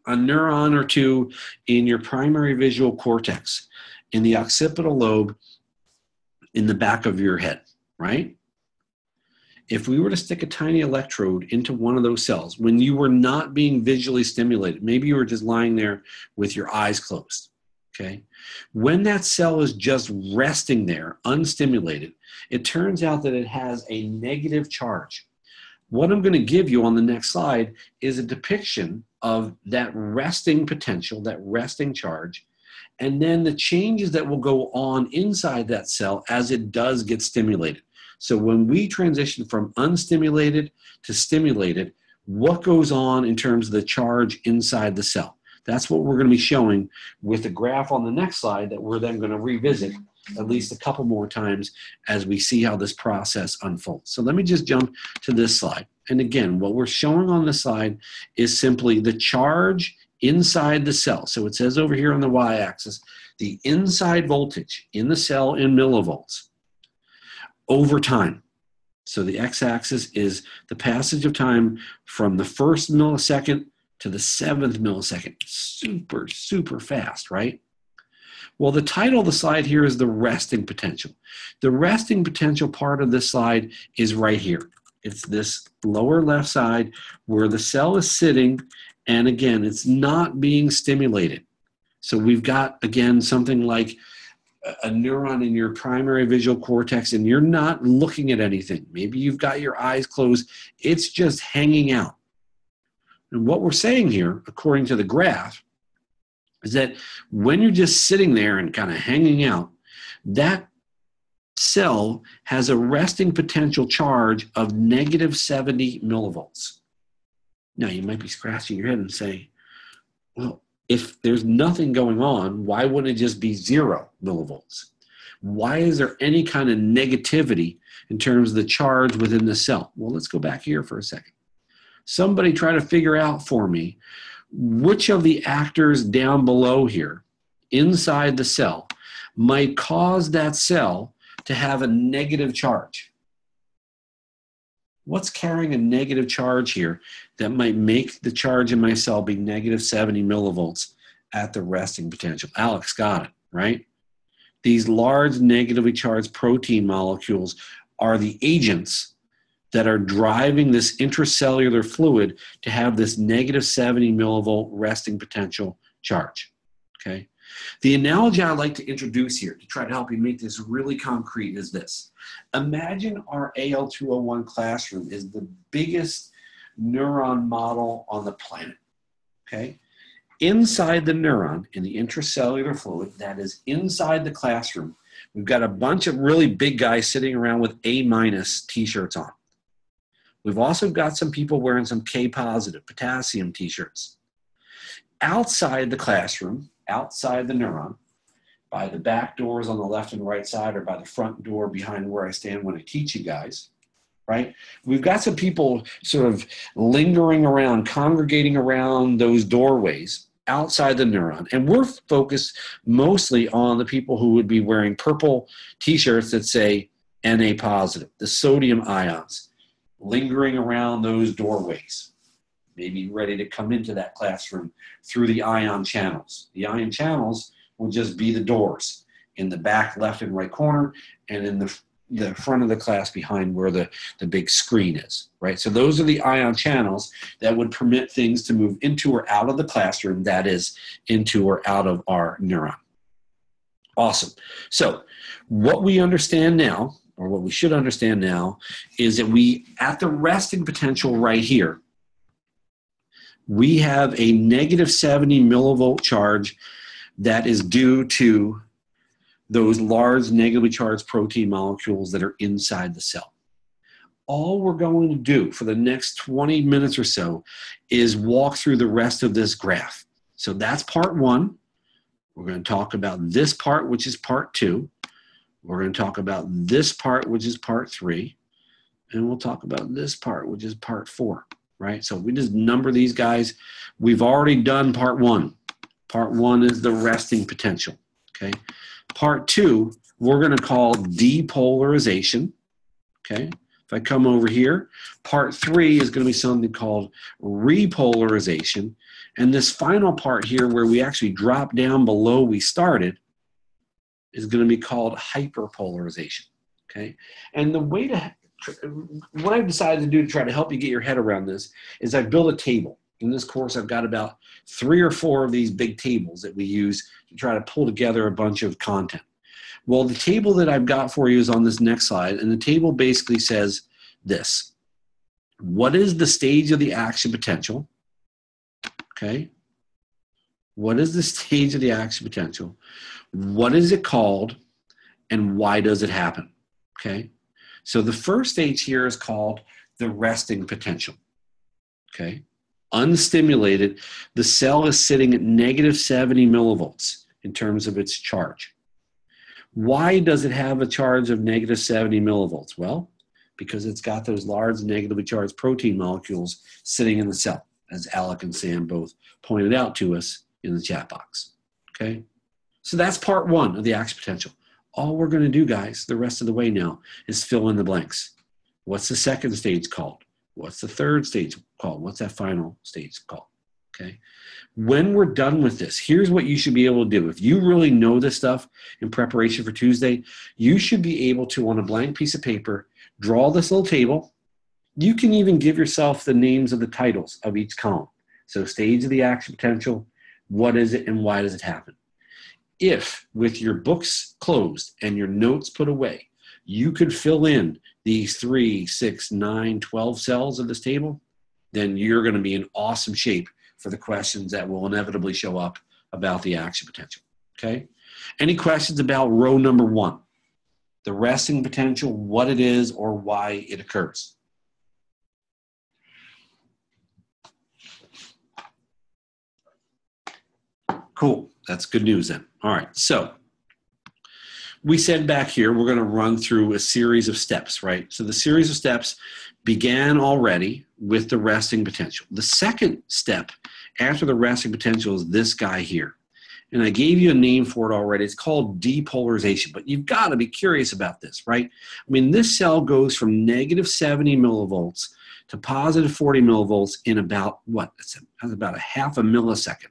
a neuron or two in your primary visual cortex, in the occipital lobe, in the back of your head, right? If we were to stick a tiny electrode into one of those cells, when you were not being visually stimulated, maybe you were just lying there with your eyes closed, okay? When that cell is just resting there, unstimulated, it turns out that it has a negative charge. What I'm going to give you on the next slide is a depiction of that resting potential, that resting charge, and then the changes that will go on inside that cell as it does get stimulated. So when we transition from unstimulated to stimulated, what goes on in terms of the charge inside the cell? That's what we're going to be showing with the graph on the next slide that we're then going to revisit at least a couple more times as we see how this process unfolds. So let me just jump to this slide. And again, what we're showing on the slide is simply the charge inside the cell. So it says over here on the y-axis, the inside voltage in the cell in millivolts over time. So the x-axis is the passage of time from the first millisecond to the 7th millisecond. Super, super fast, right? Well, the title of the slide here is the resting potential. The resting potential part of this slide is right here. It's this lower left side where the cell is sitting, and again, it's not being stimulated. So we've got, again, something like a neuron in your primary visual cortex, and you're not looking at anything. Maybe you've got your eyes closed. It's just hanging out. And what we're saying here, according to the graph, is that when you're just sitting there and kind of hanging out, that cell has a resting potential charge of negative 70 millivolts. Now, you might be scratching your head and say, well, if there's nothing going on, why wouldn't it just be 0 millivolts? Why is there any kind of negativity in terms of the charge within the cell? Well, let's go back here for a second. Somebody try to figure out for me which of the actors down below here inside the cell might cause that cell to have a negative charge. What's carrying a negative charge here that might make the charge in my cell be negative 70 millivolts at the resting potential? Alex got it, right? These large negatively charged protein molecules are the agents that are driving this intracellular fluid to have this negative 70 millivolt resting potential charge, okay? The analogy I like to introduce here to try to help you make this really concrete is this. Imagine our AL201 classroom is the biggest neuron model on the planet, okay? Inside the neuron, in the intracellular fluid that is inside the classroom, we've got a bunch of really big guys sitting around with A- t-shirts on. We've also got some people wearing some K positive potassium t-shirts. Outside the classroom, outside the neuron, by the back doors on the left and right side, or by the front door behind where I stand when I teach you guys, right? We've got some people sort of lingering around, congregating around those doorways outside the neuron. And we're focused mostly on the people who would be wearing purple t-shirts that say Na positive, the sodium ions, lingering around those doorways, maybe ready to come into that classroom through the ion channels. The ion channels will just be the doors in the back left and right corner, and in the front of the class behind where the big screen is, right? So those are the ion channels that would permit things to move into or out of the classroom, that is, into or out of our neuron. Awesome. So what we understand now, or what we should understand now, is that we, at the resting potential right here, we have a negative 70 millivolt charge that is due to those large negatively charged protein molecules that are inside the cell. All we're going to do for the next 20 minutes or so is walk through the rest of this graph. So that's part one. We're going to talk about this part, which is part two. We're going to talk about this part, which is part three. And we'll talk about this part, which is part four, right? So we just number these guys. We've already done part one. Part one is the resting potential, okay? Part two, we're going to call depolarization, okay? If I come over here, part three is going to be something called repolarization. And this final part here where we actually drop down below we started is going to be called hyperpolarization, okay? And the way to, what I've decided to do to try to help you get your head around this is I've built a table. In this course, I've got about 3 or 4 of these big tables that we use to try to pull together a bunch of content. Well, the table that I've got for you is on this next slide, and the table basically says this. What is the stage of the action potential? Okay. What is the stage of the action potential? What is it called? And why does it happen? Okay. So the first stage here is called the resting potential. Okay. Unstimulated, the cell is sitting at negative 70 millivolts in terms of its charge. Why does it have a charge of negative 70 millivolts? Well, because it's got those large negatively charged protein molecules sitting in the cell, as Alec and Sam both pointed out to us in the chat box. Okay? So that's part one of the action potential. All we're going to do, guys, the rest of the way now is fill in the blanks. What's the second stage called? What's the third stage called? What's that final stage called? Okay. When we're done with this, here's what you should be able to do. If you really know this stuff in preparation for Tuesday, you should be able to, on a blank piece of paper, draw this little table. You can even give yourself the names of the titles of each column. So stage of the action potential, what is it and why does it happen? If, with your books closed and your notes put away, you could fill in these 3, 6, 9, 12 cells of this table, then you're going to be in awesome shape for the questions that will inevitably show up about the action potential, okay? Any questions about row number 1? The resting potential, what it is or why it occurs? Cool, that's good news then. All right, so we said back here, we're going to run through a series of steps, right? So the series of steps began already with the resting potential. The second step after the resting potential is this guy here. And I gave you a name for it already. It's called depolarization, but you've got to be curious about this, right? I mean, this cell goes from negative 70 millivolts to positive 40 millivolts in about, what? That's about a half a millisecond.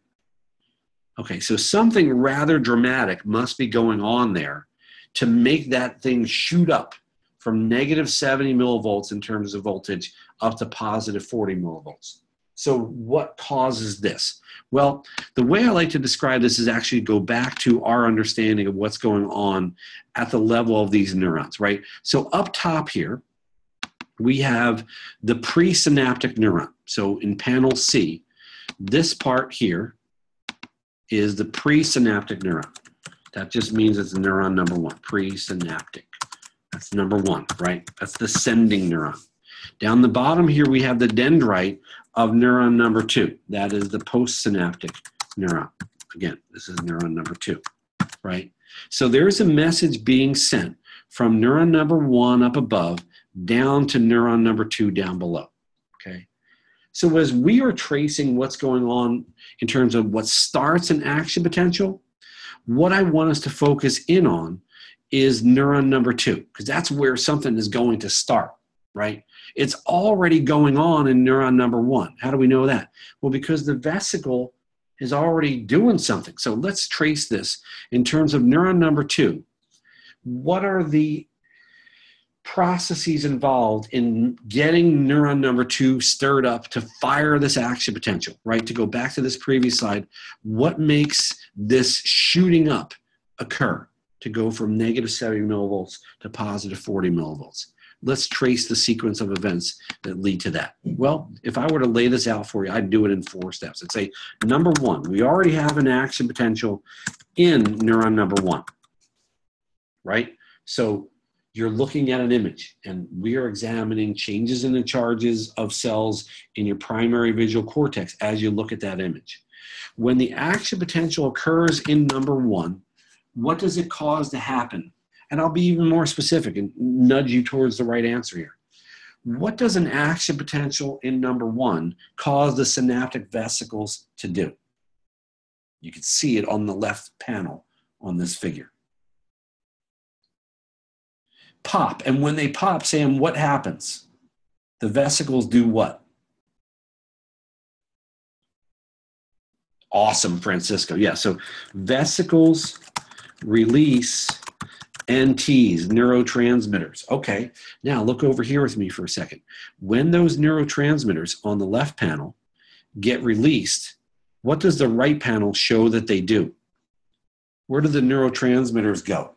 Okay, so something rather dramatic must be going on there to make that thing shoot up from negative 70 millivolts in terms of voltage up to positive 40 millivolts. So what causes this? Well, the way I like to describe this is actually go back to our understanding of what's going on at the level of these neurons, right? So up top here, we have the presynaptic neuron. So in panel C, this part here is the presynaptic neuron. That just means it's neuron number one, presynaptic. That's number one, right? That's the sending neuron. Down the bottom here, we have the dendrite of neuron number two. That is the postsynaptic neuron. Again, this is neuron number two, right? So there's a message being sent from neuron number one up above down to neuron number two down below, okay? So as we are tracing what's going on in terms of what starts an action potential, what I want us to focus in on is neuron number two, because that's where something is going to start, right? It's already going on in neuron number one. How do we know that? Well, because the vesicle is already doing something. So let's trace this in terms of neuron number two. What are the processes involved in getting neuron number two stirred up to fire this action potential, right? To go back to this previous slide, what makes this shooting up occur to go from negative 70 millivolts to positive 40 millivolts? Let's trace the sequence of events that lead to that. Well, if I were to lay this out for you, I'd do it in 4 steps. I'd say, number one, we already have an action potential in neuron number one, right? So you're looking at an image, and we are examining changes in the charges of cells in your primary visual cortex as you look at that image. When the action potential occurs in number one, what does it cause to happen? And I'll be even more specific and nudge you towards the right answer here. What does an action potential in number one cause the synaptic vesicles to do? You can see it on the left panel on this figure. Pop. And when they pop, Sam, what happens? The vesicles do what? Awesome, Francisco. Yeah, so vesicles release NTs, neurotransmitters. Okay, now look over here with me for a second. When those neurotransmitters on the left panel get released, what does the right panel show that they do? Where do the neurotransmitters go?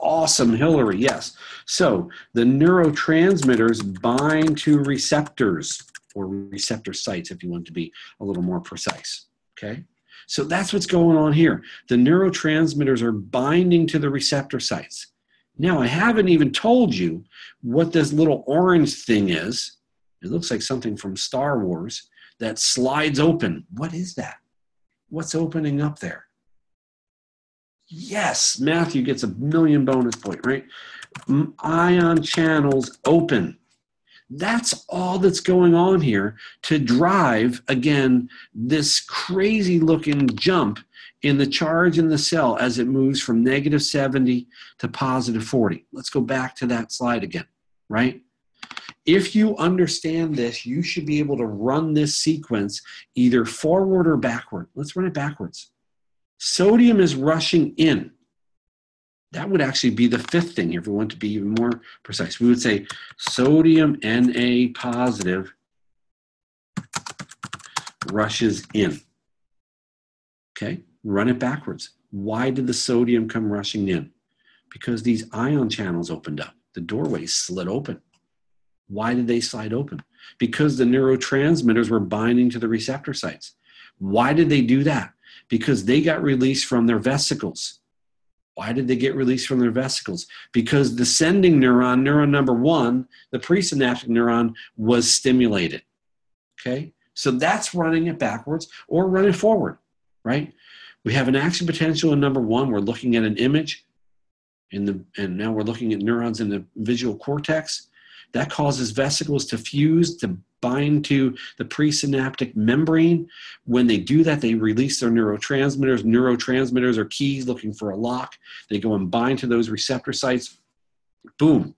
Awesome, Hillary, yes. So the neurotransmitters bind to receptors, or receptor sites if you want to be a little more precise, okay? So that's what's going on here. The neurotransmitters are binding to the receptor sites. Now, I haven't even told you what this little orange thing is. It looks like something from Star Wars that slides open. What is that? What's opening up there? Yes, Matthew gets a million bonus point, right? Ion channels open. That's all that's going on here to drive, again, this crazy looking jump in the charge in the cell as it moves from negative 70 to positive 40. Let's go back to that slide again, right? If you understand this, you should be able to run this sequence either forward or backward. Let's run it backwards. Sodium is rushing in. That would actually be the fifth thing here if we want to be even more precise. We would say sodium Na positive rushes in. Okay, run it backwards. Why did the sodium come rushing in? Because these ion channels opened up. The doorways slid open. Why did they slide open? Because the neurotransmitters were binding to the receptor sites. Why did they do that? Because they got released from their vesicles. Why did they get released from their vesicles? Because the sending neuron, neuron number one, the presynaptic neuron, was stimulated. Okay? So that's running it backwards or running forward, right? We have an action potential in number one. We're looking at an image, and now we're looking at neurons in the visual cortex. That causes vesicles to fuse, to bind to the presynaptic membrane. When they do that, they release their neurotransmitters. Neurotransmitters are keys looking for a lock. They go and bind to those receptor sites. Boom.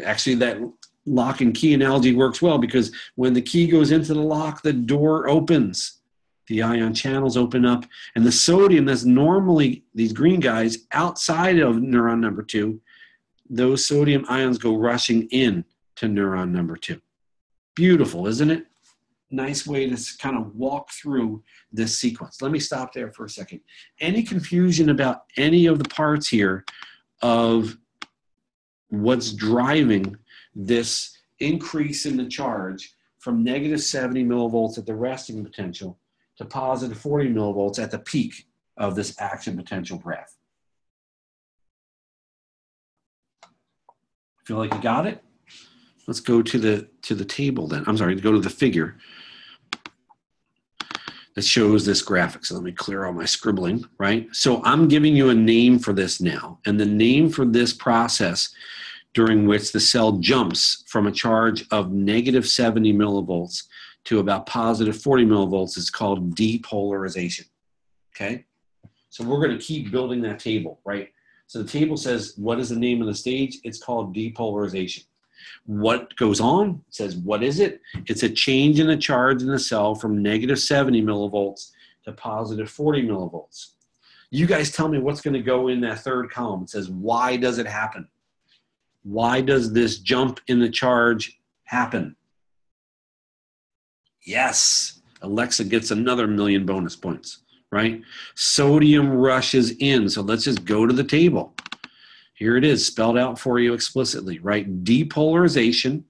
Actually, that lock and key analogy works well, because when the key goes into the lock, the door opens. The ion channels open up, and the sodium that's normally, these green guys, outside of neuron number 2, those sodium ions go rushing in to neuron number 2. Beautiful, isn't it? Nice way to kind of walk through this sequence. Let me stop there for a second. Any confusion about any of the parts here of what's driving this increase in the charge from negative 70 millivolts at the resting potential to positive 40 millivolts at the peak of this action potential graph? Feel like you got it? Let's go to the table then. I'm sorry, go to the figure that shows this graphic. So let me clear all my scribbling, right? So I'm giving you a name for this now. And the name for this process during which the cell jumps from a charge of negative 70 millivolts to about positive 40 millivolts is called depolarization, okay? So we're gonna keep building that table, right? So the table says, what is the name of the stage? It's called depolarization. What goes on? It says, what is it? It's a change in the charge in the cell from negative 70 millivolts to positive 40 millivolts. You guys tell me what's gonna go in that third column. It says, why does it happen? Why does this jump in the charge happen? Yes, Alexa gets another 1,000,000 bonus points, right? Sodium rushes in. So let's just go to the table. Here it is, spelled out for you explicitly, right? Depolarization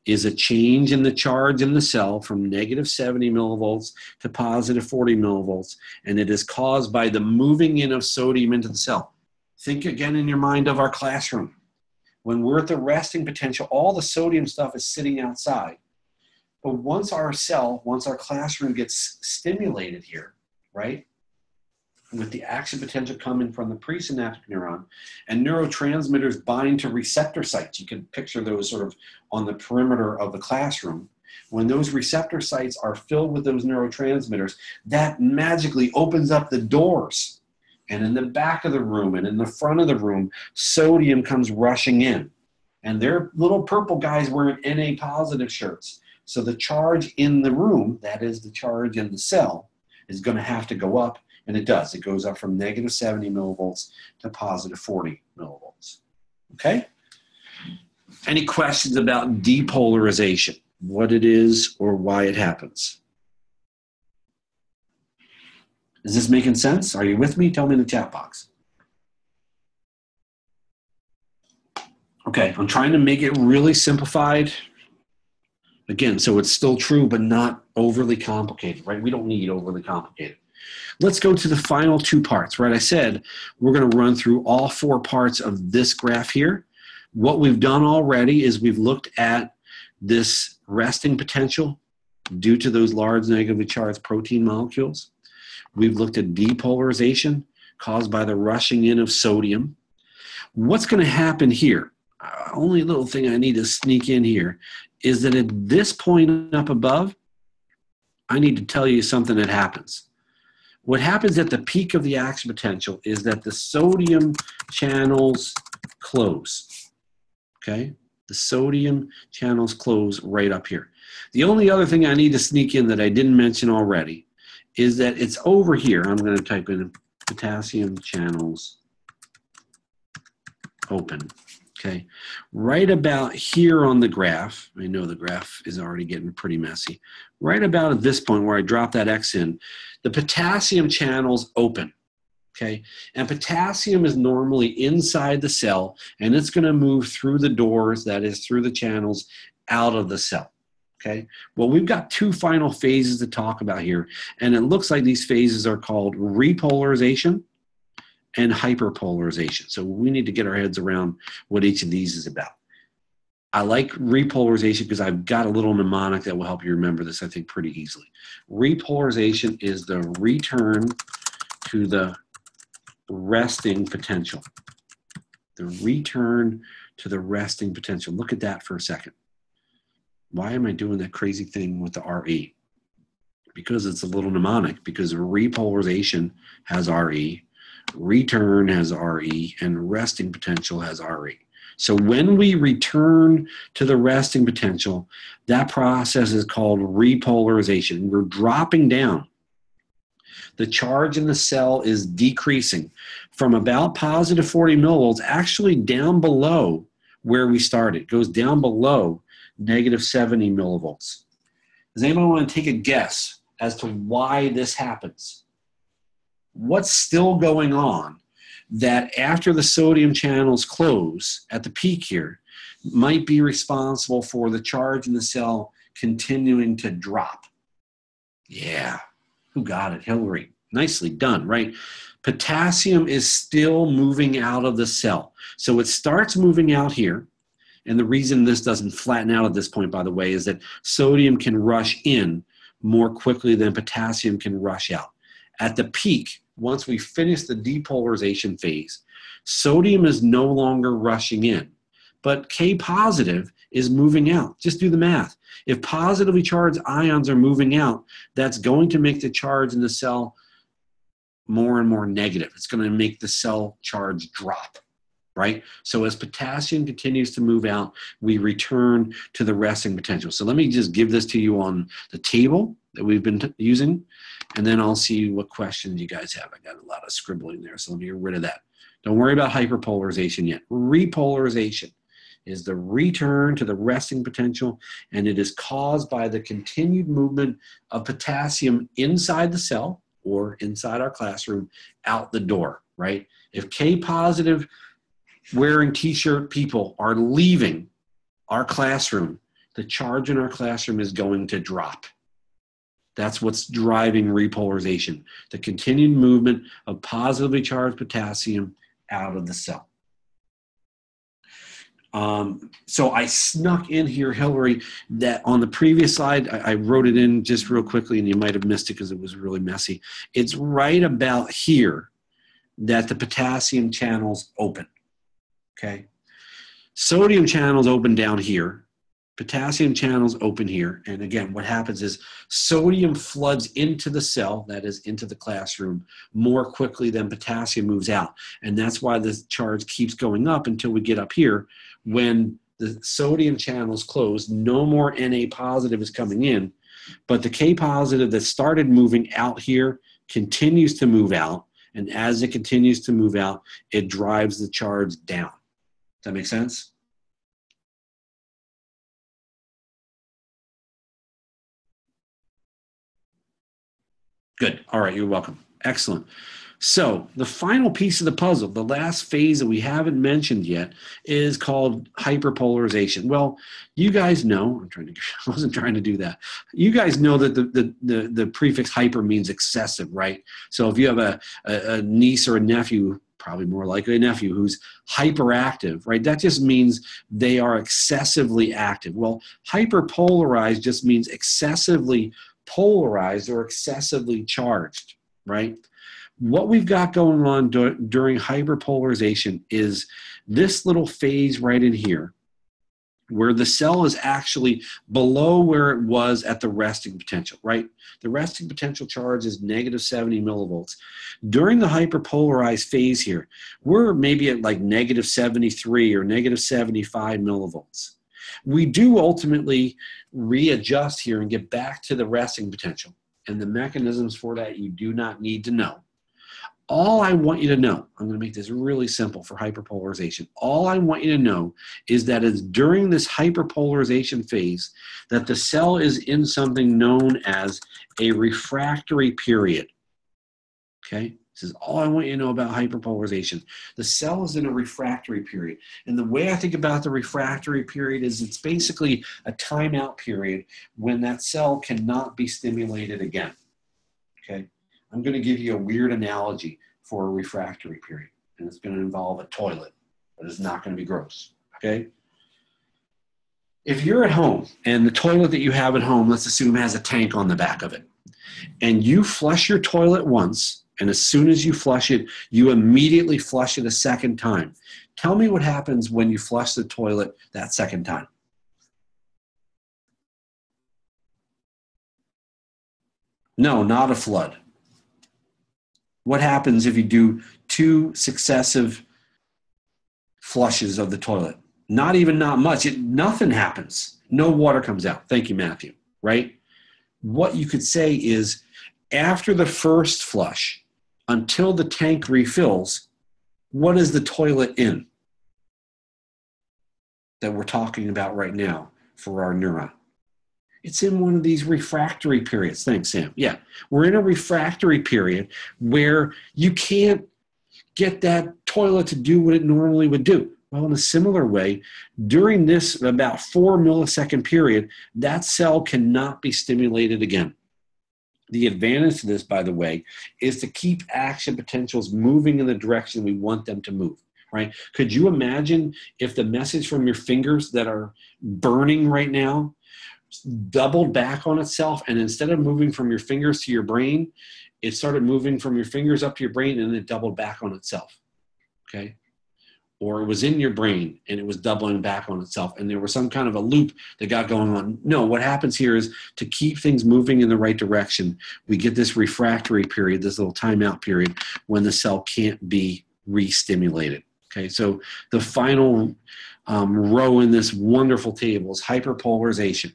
is a change in the charge in the cell from negative 70 millivolts to positive 40 millivolts, and it is caused by the moving in of sodium into the cell. Think again in your mind of our classroom. When we're at the resting potential, all the sodium stuff is sitting outside. But once our classroom gets stimulated here, right, with the action potential coming from the presynaptic neuron, and neurotransmitters bind to receptor sites, you can picture those sort of on the perimeter of the classroom. When those receptor sites are filled with those neurotransmitters, that magically opens up the doors. And in the back of the room and in the front of the room, sodium comes rushing in. And they're little purple guys wearing Na positive shirts. So the charge in the room, that is the charge in the cell, is going to have to go up. And it does. It goes up from negative 70 millivolts to positive 40 millivolts. Okay? Any questions about depolarization? What it is or why it happens? Is this making sense? Are you with me? Tell me in the chat box. Okay, I'm trying to make it really simplified. Again, so it's still true, but not overly complicated, right? We don't need overly complicated. Let's go to the final 2 parts, right? I said we're going to run through all 4 parts of this graph here. What we've done already is we've looked at this resting potential due to those large negatively charged protein molecules. We've looked at depolarization caused by the rushing in of sodium. What's going to happen here? Only little thing I need to sneak in here is that at this point up above, I need to tell you something that happens. What happens at the peak of the action potential is that the sodium channels close, okay? The sodium channels close right up here. The only other thing I need to sneak in that I didn't mention already is that it's over here. I'm going to type in potassium channels open, okay? Right about here on the graph, I know the graph is already getting pretty messy. Right about at this point where I drop that X in, the potassium channels open, okay? And potassium is normally inside the cell, and it's going to move through the doors, that is through the channels, out of the cell. Okay, well, we've got 2 final phases to talk about here, and it looks like these phases are called repolarization and hyperpolarization. So we need to get our heads around what each of these is about. I like repolarization because I've got a little mnemonic that will help you remember this, I think, pretty easily. Repolarization is the return to the resting potential. The return to the resting potential. Look at that for a second. Why am I doing that crazy thing with the RE? Because it's a little mnemonic, because repolarization has RE, return has RE, and resting potential has RE. So when we return to the resting potential, that process is called repolarization. We're dropping down. The charge in the cell is decreasing from about positive 40 millivolts, actually down below where we started. It goes down below negative 70 millivolts. Does anybody want to take a guess as to why this happens? What's still going on that after the sodium channels close at the peak here might be responsible for the charge in the cell continuing to drop? Yeah, who got it? Hillary. Nicely done, right? Potassium is still moving out of the cell. So it starts moving out here. And the reason this doesn't flatten out at this point, by the way, is that sodium can rush in more quickly than potassium can rush out. At the peak, once we finish the depolarization phase, sodium is no longer rushing in, but K positive is moving out. Just do the math. If positively charged ions are moving out, that's going to make the charge in the cell more and more negative. It's going to make the cell charge drop, right? So as potassium continues to move out, we return to the resting potential. So let me just give this to you on the table that we've been using, and then I'll see what questions you guys have. I got a lot of scribbling there, so let me get rid of that. Don't worry about hyperpolarization yet. Repolarization is the return to the resting potential, and it is caused by the continued movement of potassium inside the cell or inside our classroom out the door, right? If K positive wearing t-shirt people are leaving our classroom, the charge in our classroom is going to drop. That's what's driving repolarization, the continued movement of positively charged potassium out of the cell. So I snuck in here, Hillary, that on the previous slide, I wrote it in just real quickly, and you might have missed it because it was really messy. It's right about here that the potassium channels open, okay? Sodium channels open down here. Potassium channels open here. And again, what happens is sodium floods into the cell, that is into the classroom, more quickly than potassium moves out. And that's why the charge keeps going up until we get up here. When the sodium channels close, no more Na positive is coming in, but the K positive that started moving out here continues to move out. And as it continues to move out, it drives the charge down. Does that make sense? Good. All right, you're welcome. Excellent. So the final piece of the puzzle, the last phase that we haven't mentioned yet, is called hyperpolarization. Well, you guys know, I wasn't trying to do that. You guys know that the prefix hyper means excessive, right? So if you have a niece or a nephew, probably more likely a nephew, who's hyperactive, right? That just means they are excessively active. Well, hyperpolarized just means excessively polarized or excessively charged, right? What we've got going on during hyperpolarization is this little phase right in here where the cell is actually below where it was at the resting potential, right? The resting potential charge is negative 70 millivolts. During the hyperpolarized phase here, we're maybe at like negative 73 or negative 75 millivolts. We do ultimately readjust here and get back to the resting potential. And the mechanisms for that you do not need to know. All I want you to know, I'm going to make this really simple for hyperpolarization. All I want you to know is that it's during this hyperpolarization phase that the cell is in something known as a refractory period. Okay? This is all I want you to know about hyperpolarization. The cell is in a refractory period. And the way I think about the refractory period is it's basically a timeout period when that cell cannot be stimulated again. Okay? I'm going to give you a weird analogy for a refractory period. And it's going to involve a toilet, but it's not going to be gross. Okay? If you're at home and the toilet that you have at home, let's assume has a tank on the back of it, and you flush your toilet once, and as soon as you flush it, you immediately flush it a second time. Tell me what happens when you flush the toilet that second time. No, not a flood. What happens if you do 2 successive flushes of the toilet? Not much. Nothing happens. No water comes out. Thank you, Matthew. Right? What you could say is after the first flush, until the tank refills, what is the toilet in that we're talking about right now for our neuron? It's in one of these refractory periods. Thanks, Sam. Yeah, we're in a refractory period where you can't get that toilet to do what it normally would do. Well, in a similar way, during this about 4 millisecond period, that cell cannot be stimulated again. The advantage to this, by the way, is to keep action potentials moving in the direction we want them to move, right? Could you imagine if the message from your fingers that are burning right now doubled back on itself, and instead of moving from your fingers to your brain, it started moving from your fingers up to your brain and it doubled back on itself, okay? Or it was in your brain and it was doubling back on itself and there was some kind of a loop that got going on. No, what happens here is to keep things moving in the right direction, we get this refractory period, this little timeout period when the cell can't be re-stimulated. Okay, so the final row in this wonderful table is hyperpolarization.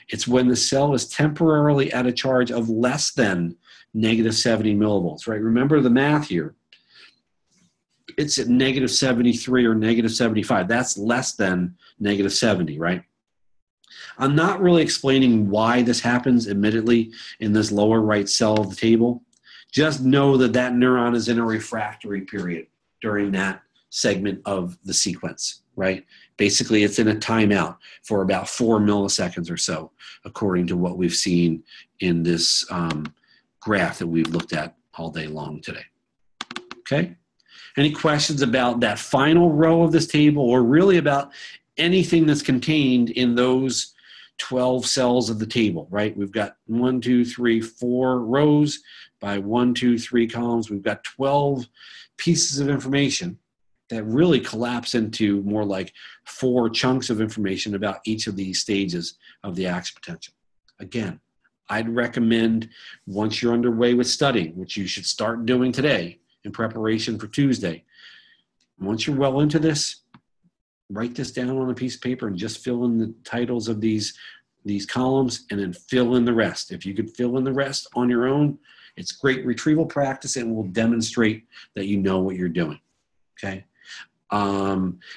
It's when the cell is temporarily at a charge of less than negative 70 millivolts, right? Remember the math here. It's at negative 73 or negative 75. That's less than negative 70, right? I'm not really explaining why this happens, admittedly, in this lower right cell of the table. Just know that that neuron is in a refractory period during that segment of the sequence, right? Basically, it's in a timeout for about 4 milliseconds or so, according to what we've seen in this graph that we've looked at all day long today. Okay? Any questions about that final row of this table, or really about anything that's contained in those 12 cells of the table, right? We've got 1, 2, 3, 4 rows by 1, 2, 3 columns. We've got 12 pieces of information that really collapse into more like 4 chunks of information about each of these stages of the action potential. Again, I'd recommend once you're underway with studying, which you should start doing today in preparation for Tuesday, once you're well into this, write this down on a piece of paper and just fill in the titles of these columns and then fill in the rest. If you could fill in the rest on your own, it's great retrieval practice and will demonstrate that you know what you're doing, okay?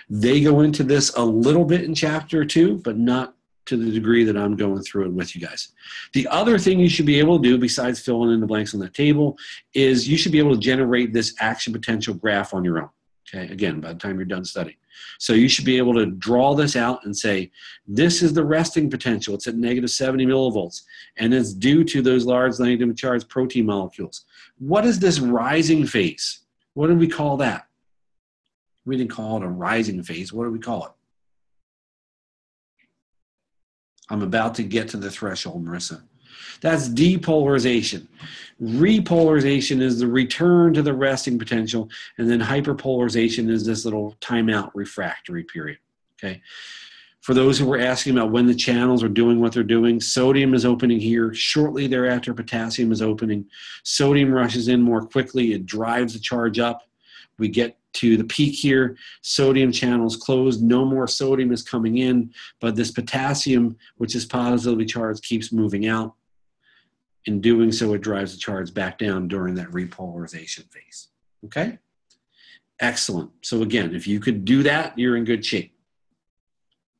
They go into this a little bit in chapter 2, but not to the degree that I'm going through it with you guys. The other thing you should be able to do, besides filling in the blanks on that table, is you should be able to generate this action potential graph on your own, okay? Again, by the time you're done studying. So you should be able to draw this out and say, this is the resting potential. It's at negative 70 millivolts, and it's due to those large negatively charged protein molecules. What is this rising phase? What do we call that? We didn't call it a rising phase. What do we call it? I'm about to get to the threshold, Marissa. That's depolarization. Repolarization is the return to the resting potential, and then hyperpolarization is this little timeout refractory period, okay? For those who were asking about when the channels are doing what they're doing, sodium is opening here. Shortly thereafter, potassium is opening. Sodium rushes in more quickly. It drives the charge up. We get to the peak here. Sodium channels closed. No more sodium is coming in, but this potassium, which is positively charged, keeps moving out. In doing so, it drives the charge back down during that repolarization phase. Okay? Excellent. So again, if you could do that, you're in good shape.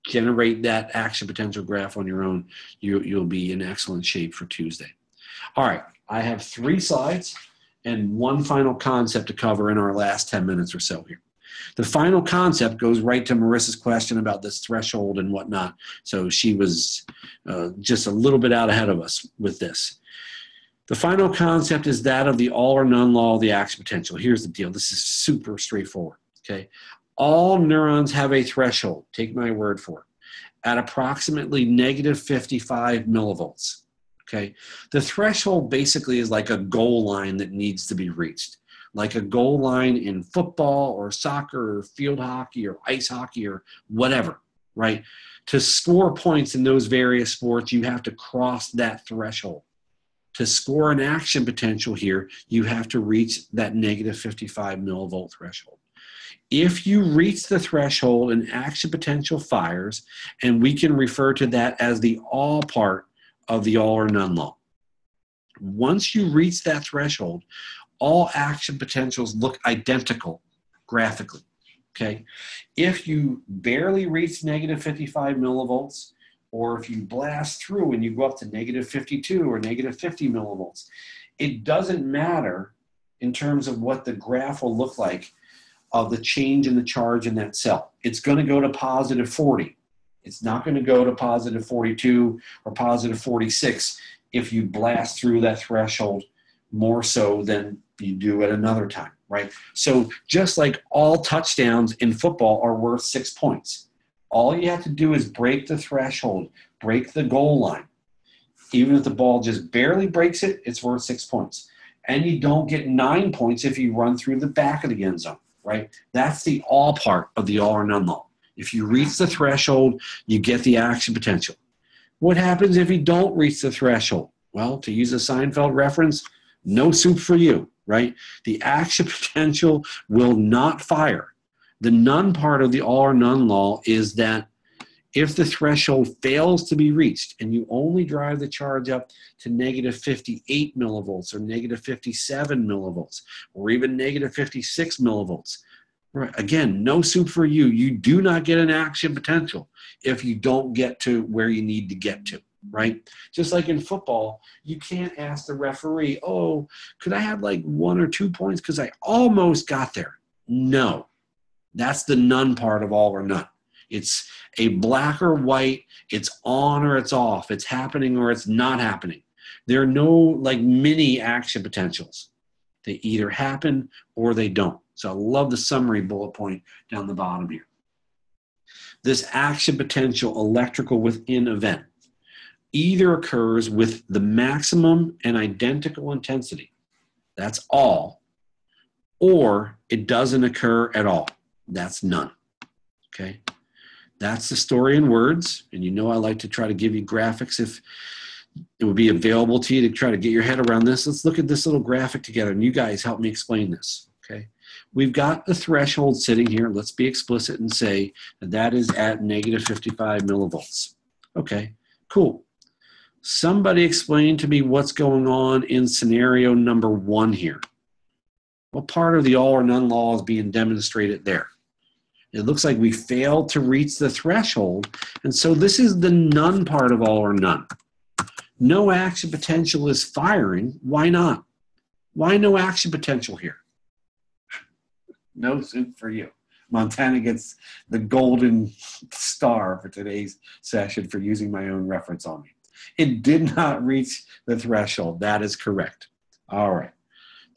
Generate that action potential graph on your own. You'll be in excellent shape for Tuesday. All right. I have 3 slides and one final concept to cover in our last 10 minutes or so here. The final concept goes right to Marissa's question about this threshold and whatnot. So she was just a little bit out ahead of us with this. The final concept is that of the all or none law of the action potential. Here's the deal. This is super straightforward, okay? All neurons have a threshold, take my word for it, at approximately negative 55 millivolts, okay? The threshold basically is like a goal line that needs to be reached. like a goal line in football or soccer or field hockey or ice hockey or whatever, right? To score points in those various sports, you have to cross that threshold. To score an action potential here, you have to reach that negative 55 millivolt threshold. If you reach the threshold, an action potential fires, and we can refer to that as the all part of the all or none law. Once you reach that threshold, all action potentials look identical graphically, okay? If you barely reach negative 55 millivolts, or if you blast through and you go up to negative 52 or negative 50 millivolts, it doesn't matter in terms of what the graph will look like of the change in the charge in that cell. It's going to go to positive 40. It's not going to go to positive 42 or positive 46 if you blast through that threshold more so than you do at another time, right? So just like all touchdowns in football are worth 6 points, all you have to do is break the threshold, break the goal line. Even if the ball just barely breaks it, it's worth 6 points. And you don't get 9 points if you run through the back of the end zone, right? That's the all part of the all or none law. If you reach the threshold, you get the action potential. What happens if you don't reach the threshold? Well, to use a Seinfeld reference, no soup for you, right? The action potential will not fire. The none part of the all or none law is that if the threshold fails to be reached and you only drive the charge up to negative 58 millivolts or negative 57 millivolts or even negative 56 millivolts, right? Again, no soup for you. You do not get an action potential if you don't get to where you need to get to, right? Just like in football, you can't ask the referee, oh, could I have like 1 or 2 points because I almost got there? No, that's the none part of all or none. It's a black or white, it's on or it's off, it's happening or it's not happening. There are no like mini action potentials. They either happen or they don't. So I love the summary bullet point down the bottom here. This action potential electrical within event either occurs with the maximum and identical intensity, that's all, or it doesn't occur at all, that's none, okay? That's the story in words, and you know I like to try to give you graphics if it would be available to you to try to get your head around this. Let's look at this little graphic together, and you guys help me explain this, okay? We've got the threshold sitting here. Let's be explicit and say that that is at negative 55 millivolts. Okay, cool. Somebody explain to me what's going on in scenario number 1 here. What part of the all or none law is being demonstrated there? It looks like we failed to reach the threshold, and so this is the none part of all or none. No action potential is firing. Why not? Why no action potential here? No soup for you. Montana gets the golden star for today's session for using my own reference on me. It did not reach the threshold. That is correct. All right.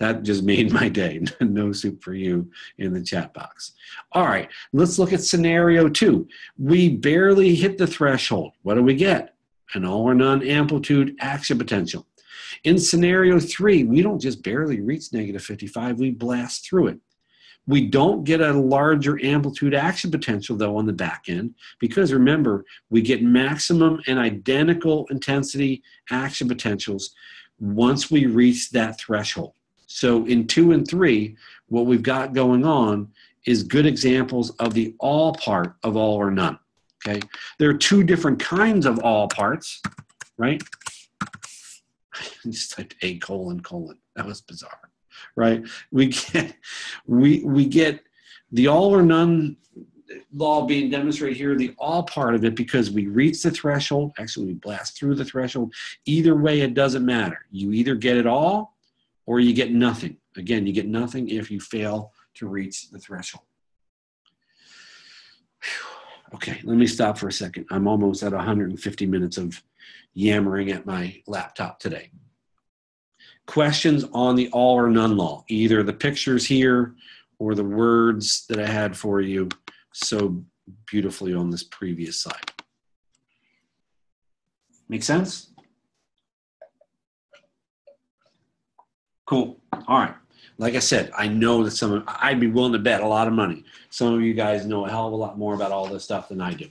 That just made my day. No soup for you in the chat box. All right, let's look at scenario 2. We barely hit the threshold. What do we get? An all or none amplitude action potential. In scenario 3, we don't just barely reach negative 55, we blast through it. We don't get a larger amplitude action potential, though, on the back end, because remember, we get maximum and identical intensity action potentials once we reach that threshold. So in 2 and 3, what we've got going on is good examples of the all part of all or none, okay? There are 2 different kinds of all parts, right? I just typed A colon. That was bizarre, right? We get the all or none law being demonstrated here, the all part of it, because we reach the threshold. Actually, we blast through the threshold. Either way, it doesn't matter. You either get it all or you get nothing. Again, you get nothing if you fail to reach the threshold. Whew. Okay, let me stop for a second. I'm almost at 150 minutes of yammering at my laptop today. Questions on the all or none law, either the pictures here or the words that I had for you so beautifully on this previous slide. Make sense? Cool. All right. Like I said, I know that I'd be willing to bet a lot of money. Some of you guys know a hell of a lot more about all this stuff than I do.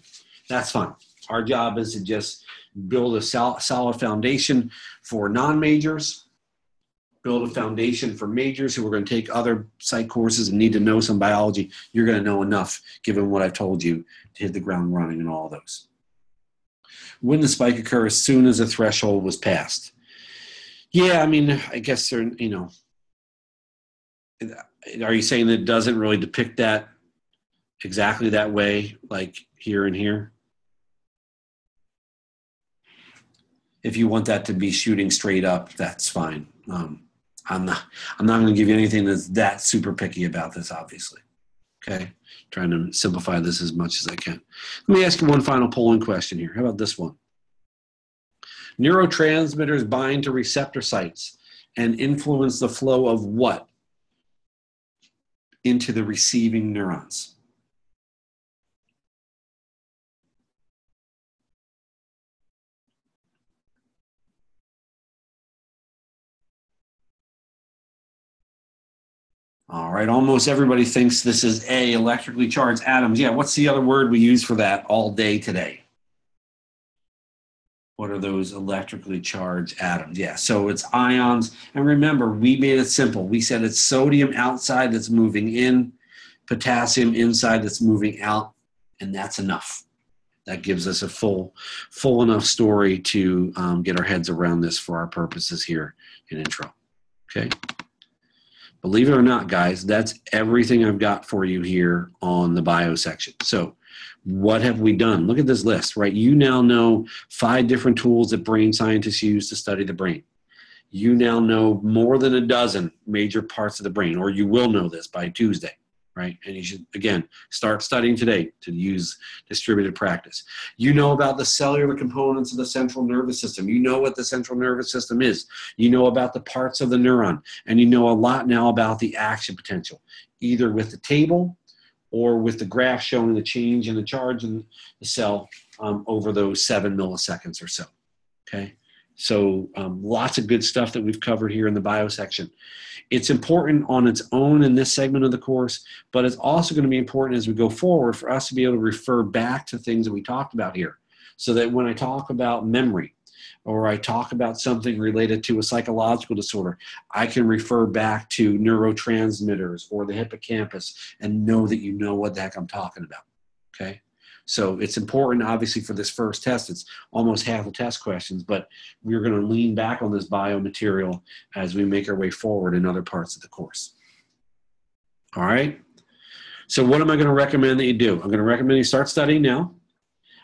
That's fine. Our job is to just build a solid foundation for non-majors, build a foundation for majors who are going to take other psych courses and need to know some biology. You're going to know enough, given what I've told you, to hit the ground running in all those. When the spike occur? As soon as the threshold was passed. Yeah, I mean, I guess they're, you know, are you saying that it doesn't really depict that exactly that way, like here and here? If you want that to be shooting straight up, that's fine. I'm not going to give you anything that's that super picky about this, obviously. Okay, trying to simplify this as much as I can. Let me ask you one final polling question here. How about this one? Neurotransmitters bind to receptor sites and influence the flow of what into the receiving neurons? All right, almost everybody thinks this is A, electrically charged atoms. Yeah, what's the other word we use for that all day today? What are those electrically charged atoms? Yeah, so it's ions. And remember, we made it simple. We said it's sodium outside that's moving in, potassium inside that's moving out, and that's enough. That gives us a full enough story to get our heads around this for our purposes here in intro. Okay. Believe it or not, guys, that's everything I've got for you here on the bio section. So what have we done? Look at this list, right? You now know 5 different tools that brain scientists use to study the brain. You now know more than a dozen major parts of the brain, or you will know this by Tuesday, right? And you should, again, start studying today to use distributed practice. You know about the cellular components of the central nervous system. You know what the central nervous system is. You know about the parts of the neuron, and you know a lot now about the action potential, either with the table or with the graph showing the change in the charge in the cell over those 7 milliseconds or so, okay? So lots of good stuff that we've covered here in the bio section. It's important on its own in this segment of the course, but it's also going to be important as we go forward for us to be able to refer back to things that we talked about here, so that when I talk about memory or I talk about something related to a psychological disorder, I can refer back to neurotransmitters or the hippocampus and know that you know what the heck I'm talking about, okay? So it's important, obviously, for this first test. It's almost half the test questions, but we're going to lean back on this biomaterial as we make our way forward in other parts of the course. All right? So what am I going to recommend that you do? I'm going to recommend you start studying now.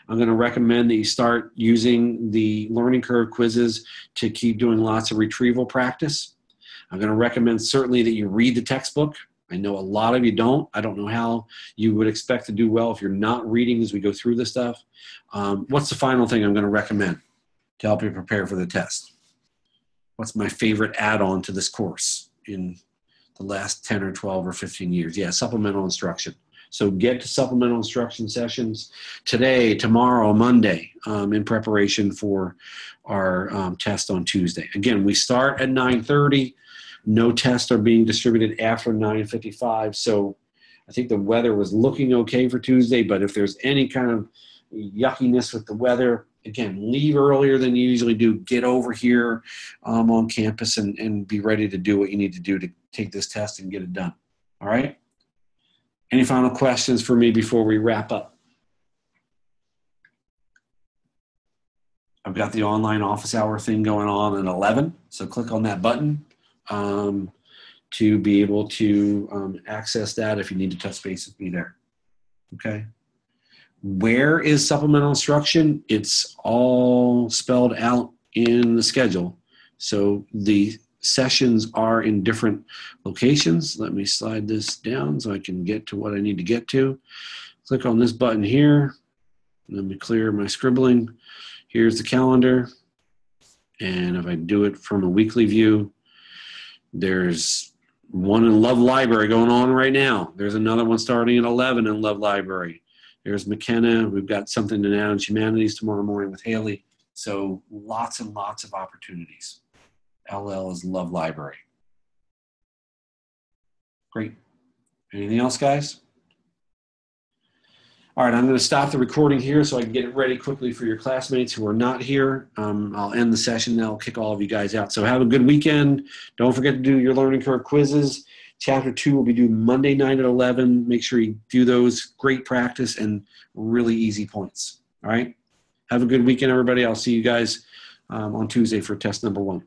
I'm going to recommend that you start using the learning curve quizzes to keep doing lots of retrieval practice. I'm going to recommend certainly that you read the textbook. I know a lot of you don't. I don't know how you would expect to do well if you're not reading as we go through this stuff. What's the final thing I'm going to recommend to help you prepare for the test? What's my favorite add-on to this course in the last 10 or 12 or 15 years? Yeah, supplemental instruction. So get to supplemental instruction sessions today, tomorrow, Monday, in preparation for our test on Tuesday. Again, we start at 9:30. No tests are being distributed after 9:55. So I think the weather was looking okay for Tuesday, but if there's any kind of yuckiness with the weather, again, leave earlier than you usually do. Get over here on campus and be ready to do what you need to do to take this test and get it done. All right? Any final questions for me before we wrap up? I've got the online office hour thing going on at 11, so click on that button to be able to access that if you need to touch base with me there. Okay. Where is supplemental instruction? It's all spelled out in the schedule. So the sessions are in different locations. Let me slide this down so I can get to what I need to get to. Click on this button here. Let me clear my scribbling. Here's the calendar. And if I do it from a weekly view, there's one in Love Library going on right now. There's another one starting at 11 in Love Library. There's McKenna. We've got something in Adams Humanities tomorrow morning with Haley. So lots and lots of opportunities. LL is Love Library. Great. Anything else, guys? All right, I'm going to stop the recording here so I can get it ready quickly for your classmates who are not here. I'll end the session. I'll kick all of you guys out. So have a good weekend. Don't forget to do your Learning Curve quizzes. Chapter 2 will be due Monday night at 11. Make sure you do those. Great practice and really easy points. All right? Have a good weekend, everybody. I'll see you guys on Tuesday for test number 1.